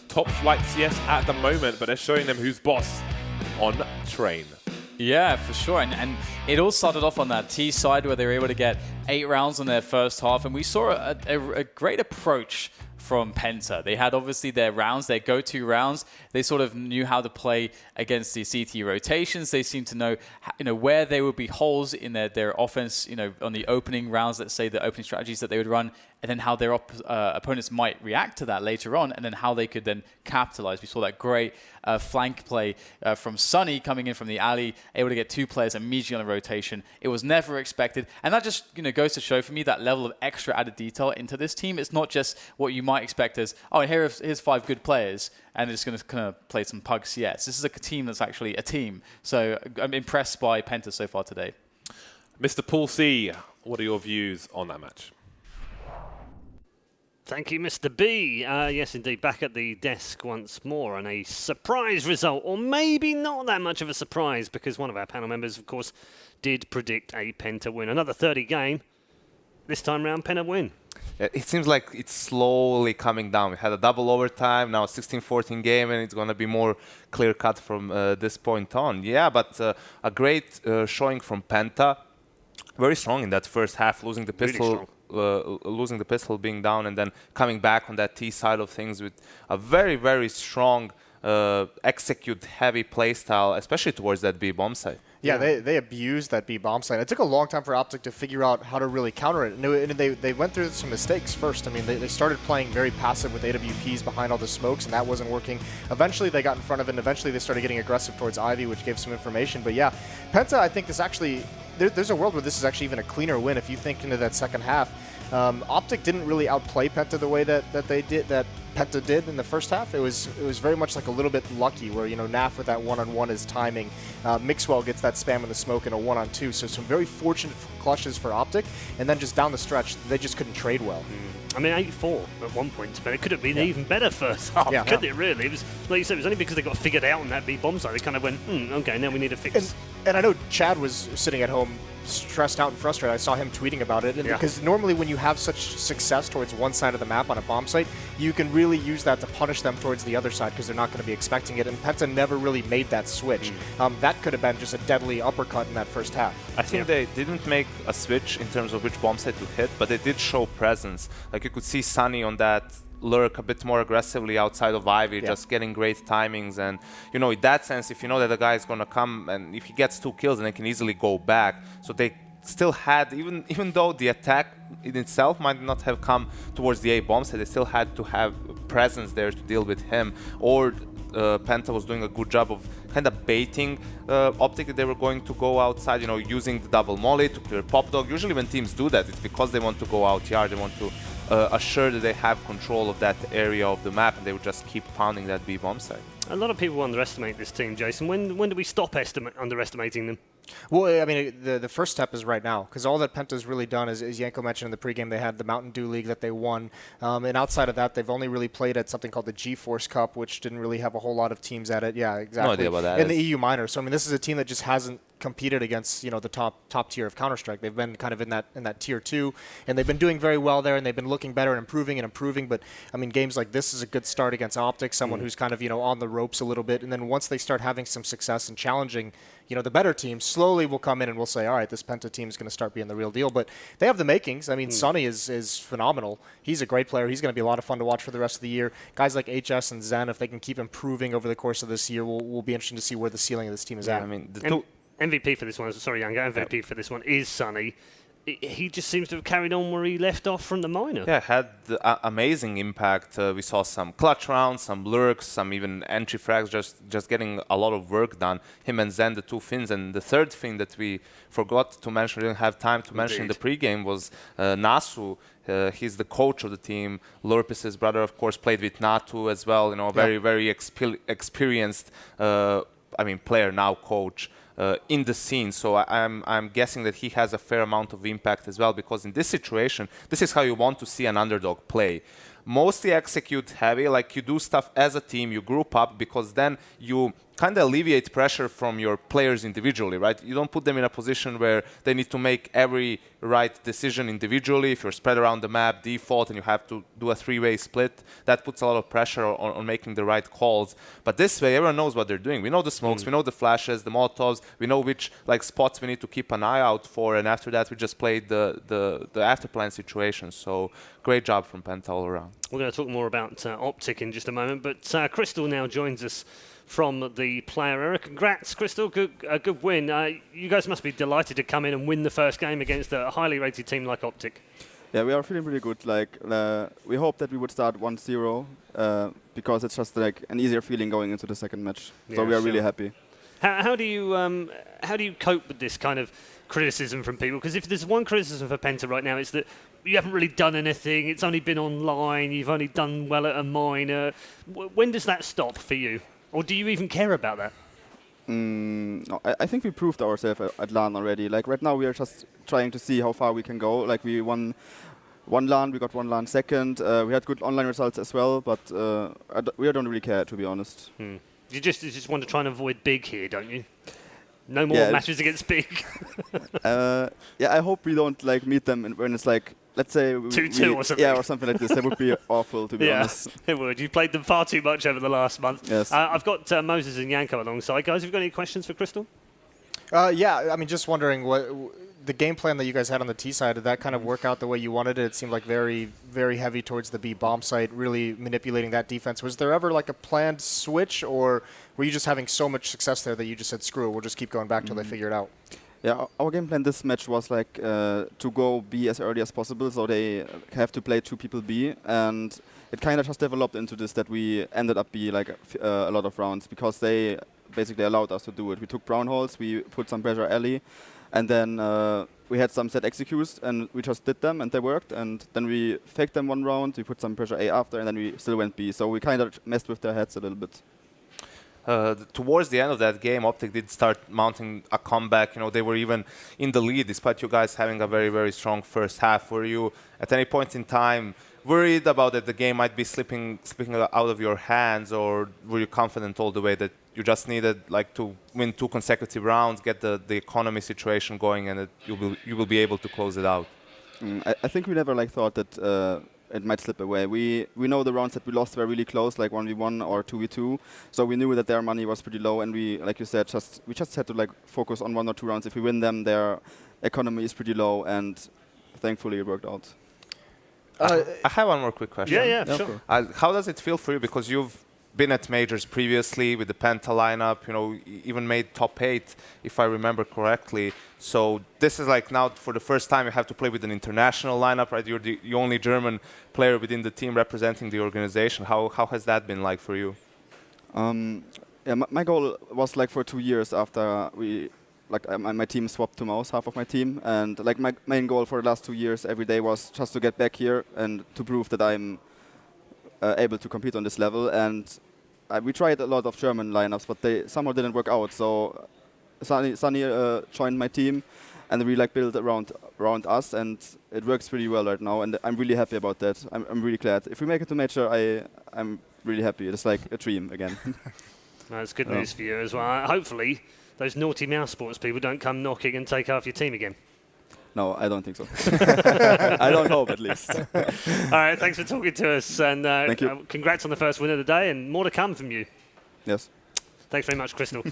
top flight CS at the moment, but they're showing them who's boss on Train. Yeah, for sure. And it all started off on that T side where they were able to get 8 rounds in their first half. And we saw a great approach from Penta. They had obviously their rounds, their go-to rounds. They sort of knew how to play against the CT rotations. They seemed to know, where there would be holes in their offense, on the opening rounds, let's say the opening strategies that they would run, and then how their opponents might react to that later on, and then how they could then capitalize. We saw that great flank play from Sunny coming in from the alley, able to get 2 players immediately on a rotation. It was never expected, and that just goes to show for me that level of extra added detail into this team. It's not just what you might expect as, oh, here's 5 good players, and they're just going to kind of play some pug CS. This is a team that's actually a team. So I'm impressed by Penta so far today. Mr. Paul C, what are your views on that match? Thank you, Mr. B. Yes, indeed, back at the desk once more, and a surprise result, or maybe not that much of a surprise, because one of our panel members, of course, did predict a Penta win. Another 30 game. This time round, Penta win. It seems like it's slowly coming down. We had a double overtime, now a 16-14 game, and it's going to be more clear-cut from this point on. Yeah, but a great showing from Penta. Very strong in that first half, losing the pistol. Losing the pistol, being down, and then coming back on that T side of things with a very, very strong execute-heavy playstyle, especially towards that B bomb site. Yeah, they abused that B bomb site. It took a long time for Optic to figure out how to really counter it. And they went through some mistakes first. I mean, they started playing very passive with AWPs behind all the smokes, and that wasn't working. Eventually, they got in front of it, and eventually they started getting aggressive towards Ivy, which gave some information. But yeah, Penta, I think, is actually... There's a world where this is actually even a cleaner win if you think into that second half. Optic didn't really outplay Penta the way that Penta did in the first half. It was very much like a little bit lucky where, Naf with that one-on-one is timing. Mixwell gets that spam in the smoke in a one-on-two. So some very fortunate clutches for Optic. And then just down the stretch, they just couldn't trade well. I mean, 8-4 at one point, but it could have been even better first half, couldn't it, really? It was, like you said, it was only because they got figured out on that B bomb side. They kind of went, okay, now we need to fix. And I know Chad was sitting at home stressed out and frustrated. I saw him tweeting about it. And because normally when you have such success towards one side of the map on a bomb site, you can really use that to punish them towards the other side because they're not going to be expecting it. And Penta never really made that switch. That could have been just a deadly uppercut in that first half. I think they didn't make a switch in terms of which bomb site to hit, but they did show presence. Like you could see Sunny on that lurk a bit more aggressively outside of Ivy, just getting great timings. And, in that sense, if you know that the guy is going to come and if he gets 2 kills, then they can easily go back. So they still had, even though the attack in itself might not have come towards the A bomb site, they still had to have presence there to deal with him. Or Penta was doing a good job of kind of baiting Optic that they were going to go outside, using the double molly to clear pop dog. Usually when teams do that, it's because they want to go out yard, they want to assure that they have control of that area of the map, and they would just keep pounding that B bomb site. A lot of people underestimate this team, Jason. When do we stop underestimating them? Well, I mean, the first step is right now, because all that Penta's really done is Yanko mentioned in the pregame, they had the Mountain Dew League that they won. And outside of that, they've only really played at something called the GeForce Cup, which didn't really have a whole lot of teams at it. Yeah, exactly. No idea about that. In the EU minor. So, I mean, this is a team that just hasn't competed against, the top tier of Counter-Strike. They've been kind of in that tier 2, and they've been doing very well there, and they've been looking better and improving. But, I mean, games like this is a good start against Optic, someone who's kind of, on the ropes a little bit. And then once they start having some success and challenging, the better teams, slowly will come in and we'll say, all right, this Penta team is going to start being the real deal. But they have the makings. I mean, Sunny is phenomenal. He's a great player. He's going to be a lot of fun to watch for the rest of the year. Guys like HS and Zen, if they can keep improving over the course of this year, we'll be interested to see where the ceiling of this team is at. I mean, MVP for this one, MVP for this one is Sunny. He just seems to have carried on where he left off from the minor. Yeah, had amazing impact. We saw some clutch rounds, some lurks, some even entry frags, just getting a lot of work done. Him and Zen, the 2 Finns. And the third thing that we forgot to mention, we didn't have time to mention in the pregame, was Nasu. He's the coach of the team. Lurpis's brother, of course, played with Natu as well. Very, very experienced, player, now coach. In the scene, so I'm guessing that he has a fair amount of impact as well, because in this situation, this is how you want to see an underdog play. Mostly execute heavy, like you do stuff as a team, you group up, because then you kind of alleviate pressure from your players individually, right? You don't put them in a position where they need to make every right decision individually. If you're spread around the map, default, and you have to do a three-way split, that puts a lot of pressure on making the right calls. But this way, everyone knows what they're doing. We know the smokes, we know the flashes, the Molotovs, we know which spots we need to keep an eye out for, and after that, we just played the after-plan situation. So great job from Penta all around. We're going to talk more about Optic in just a moment, but Crystal now joins us from the player area. Congrats, Crystal. A good win. You guys must be delighted to come in and win the first game against a highly rated team like Optic. Yeah, we are feeling really good. We hope that we would start 1-0 because it's just an easier feeling going into the second match. Yeah, so we are really happy. How do you cope with this kind of criticism from people? Because if there's one criticism for Penta right now, it's that you haven't really done anything. It's only been online. You've only done well at a minor. When does that stop for you? Or do you even care about that? No, I think we proved ourselves at LAN already. Right now we are just trying to see how far we can go. We won one LAN, we got one LAN second. We had good online results as well, but we don't really care, to be honest. You just want to try and avoid big here, don't you? No more matches against big. I hope we don't meet them when it's let's say 2-2 or something. Yeah, or something like this. That would be awful, to be honest. It would. You played them far too much over the last month. Yes. I've got Moses and Yanko alongside. Guys, have you got any questions for Crystal? Just wondering what the game plan that you guys had on the T side, did that kind of work out the way you wanted it? It seemed like very, very heavy towards the B bomb site, really manipulating that defense. Was there ever a planned switch, or were you just having so much success there that you just said, screw it, we'll just keep going back till they figure it out? Yeah, our game plan this match was to go B as early as possible, so they have to play 2 people B, and it kind of just developed into this that we ended up B a lot of rounds because they basically allowed us to do it. We took brown holes, we put some pressure alley, and then we had some set executes, and we just did them, and they worked, and then we faked them one round, we put some pressure A after, and then we still went B, so we kind of messed with their heads a little bit. Towards the end of that game, Optic did start mounting a comeback. They were even in the lead, despite you guys having a very, very strong first half. Were you, at any point in time, worried about that the game might be slipping out of your hands, or were you confident all the way that you just needed to win 2 consecutive rounds, get the economy situation going, and that you will be able to close it out? I think we never thought that it might slip away. We know the rounds that we lost were really close, 1v1 or 2v2. So we knew that their money was pretty low, and we, like you said, we just had to focus on 1 or 2 rounds. If we win them, their economy is pretty low, and thankfully it worked out. I have one more quick question. Yeah, sure. How does it feel for you? Because you've been at majors previously with the Penta lineup, even made top 8, if I remember correctly. So this is now for the first time you have to play with an international lineup, right? You're the only German player within the team representing the organization. How has that been like for you? My goal was for 2 years after we my team swapped to Mouse, half of my team, and my main goal for the last 2 years every day was just to get back here and to prove that I'm able to compete on this level. And we tried a lot of German lineups, but they somehow didn't work out. So Sunny joined my team, and we built around us, and it works pretty well right now. And I'm really happy about that. I'm really glad. If we make it to major, I'm really happy. It's like a dream again. That's good news for you as well. Hopefully, those naughty mouse sports people don't come knocking and take half your team again. No, I don't think so. I don't hope, at least. All right, thanks for talking to us, and Thank you. Congrats on the first win of the day, and more to come from you. Yes. Thanks very much, Crystal.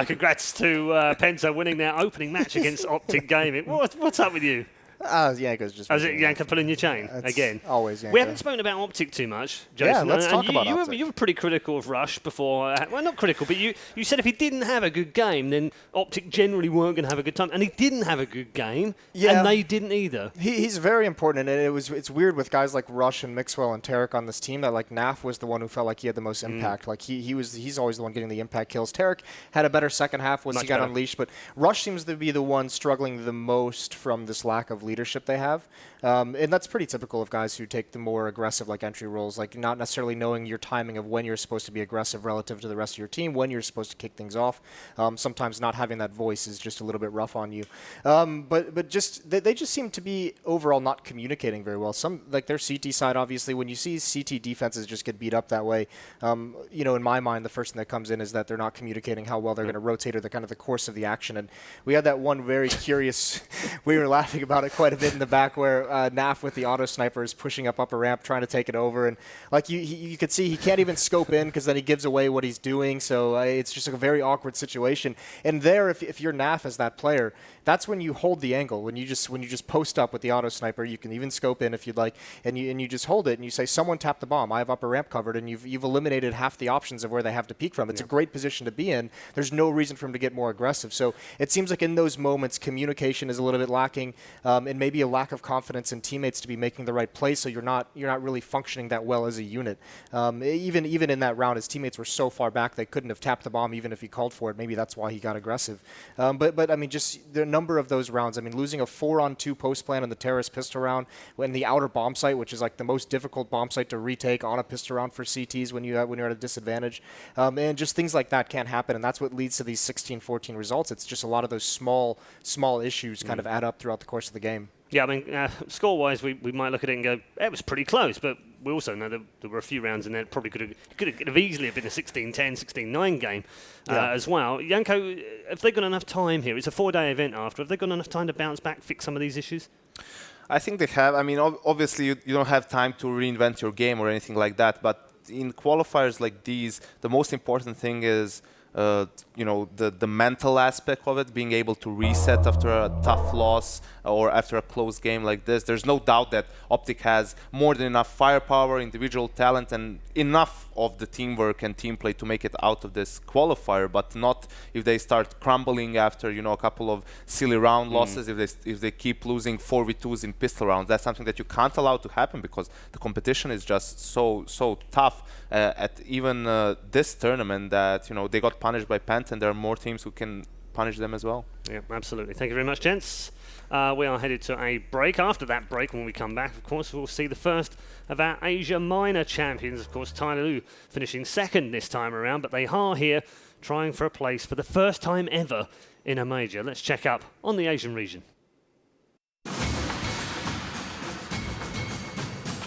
Congrats to Penta winning their opening match against Optic Gaming. What's up with you? Yanko's just... Is it Yanko pulling your chain again? Always Yanko. We haven't spoken about Optic too much, Jason. Yeah, let's talk about Optic. You were pretty critical of Rush before. Well, not critical, but you said if he didn't have a good game, then Optic generally weren't going to have a good time. And he didn't have a good game, and they didn't either. He's very important, and it's weird with guys like Rush and Mixwell and Tarek on this team that Naf was the one who felt like he had the most impact. He's always the one getting the impact kills. Tarek had a better second half once he got unleashed, but Rush seems to be the one struggling the most from this lack of leadership they have. And that's pretty typical of guys who take the more aggressive like entry roles, like not necessarily knowing your timing of when you're supposed to be aggressive relative to the rest of your team, when you're supposed to kick things off. Sometimes not having that voice is just a little bit rough on you. But just they just seem to be overall not communicating very well. Some like their CT side, obviously, when you see CT defenses just get beat up that way, in my mind, the first thing that comes in is that they're not communicating how well they're going to rotate or the kind of the course of the action. And we had that one very curious. We were laughing about it quite a bit in the back where Naf with the auto sniper is pushing up upper ramp trying to take it over, and like you could see he can't even scope in because then he gives away what he's doing. So it's just a very awkward situation. And there, if you're Naf as that player, that's when you hold the angle. When you just post up with the auto sniper, you can even scope in if you'd like, and you just hold it and you say, someone tapped the bomb. I have upper ramp covered, and you've eliminated half the options of where they have to peek from. It's a great position to be in. There's no reason for him to get more aggressive. So it seems like in those moments, communication is a little bit lacking, and maybe a lack of confidence in teammates to be making the right play. So you're not really functioning that well as a unit. Even in that round, his teammates were so far back they couldn't have tapped the bomb even if he called for it. Maybe that's why he got aggressive. But I mean, just the number of those rounds. I mean, losing a 4-on-2 post plan in the terrorist pistol round, when the outer bomb site, which is like the most difficult bomb site to retake on a pistol round for CTs when you're at a disadvantage, and just things like that can't happen, and that's what leads to these 16-14 results. It's just a lot of those small issues kind of add up throughout the course of the game. Yeah, I mean, score-wise, we might look at it and go, it was pretty close, but we also know that there were a few rounds in there that probably could have easily been a 16-10, 16-9 game as well. Janko, have they got enough time here? It's a 4-day event after. Have they got enough time to bounce back, fix some of these issues? I think they have. I mean, obviously, you don't have time to reinvent your game or anything like that, but in qualifiers like these, the most important thing is the mental aspect of it, being able to reset after a tough loss or after a close game like this. There's no doubt that Optic has more than enough firepower, individual talent, and enough of the teamwork and team play to make it out of this qualifier, but not if they start crumbling after a couple of silly round losses, if they keep losing 4v2s in pistol rounds. That's something that you can't allow to happen because the competition is just so tough at even this tournament that they got punished by Penta, and there are more teams who can punish them as well. Yeah, absolutely. Thank you very much, gents. We are headed to a break. After that break, when we come back, of course, we'll see the first of our Asia Minor champions. Of course, Tyler Lu finishing second this time around, but they are here trying for a place for the first time ever in a major. Let's check up on the Asian region.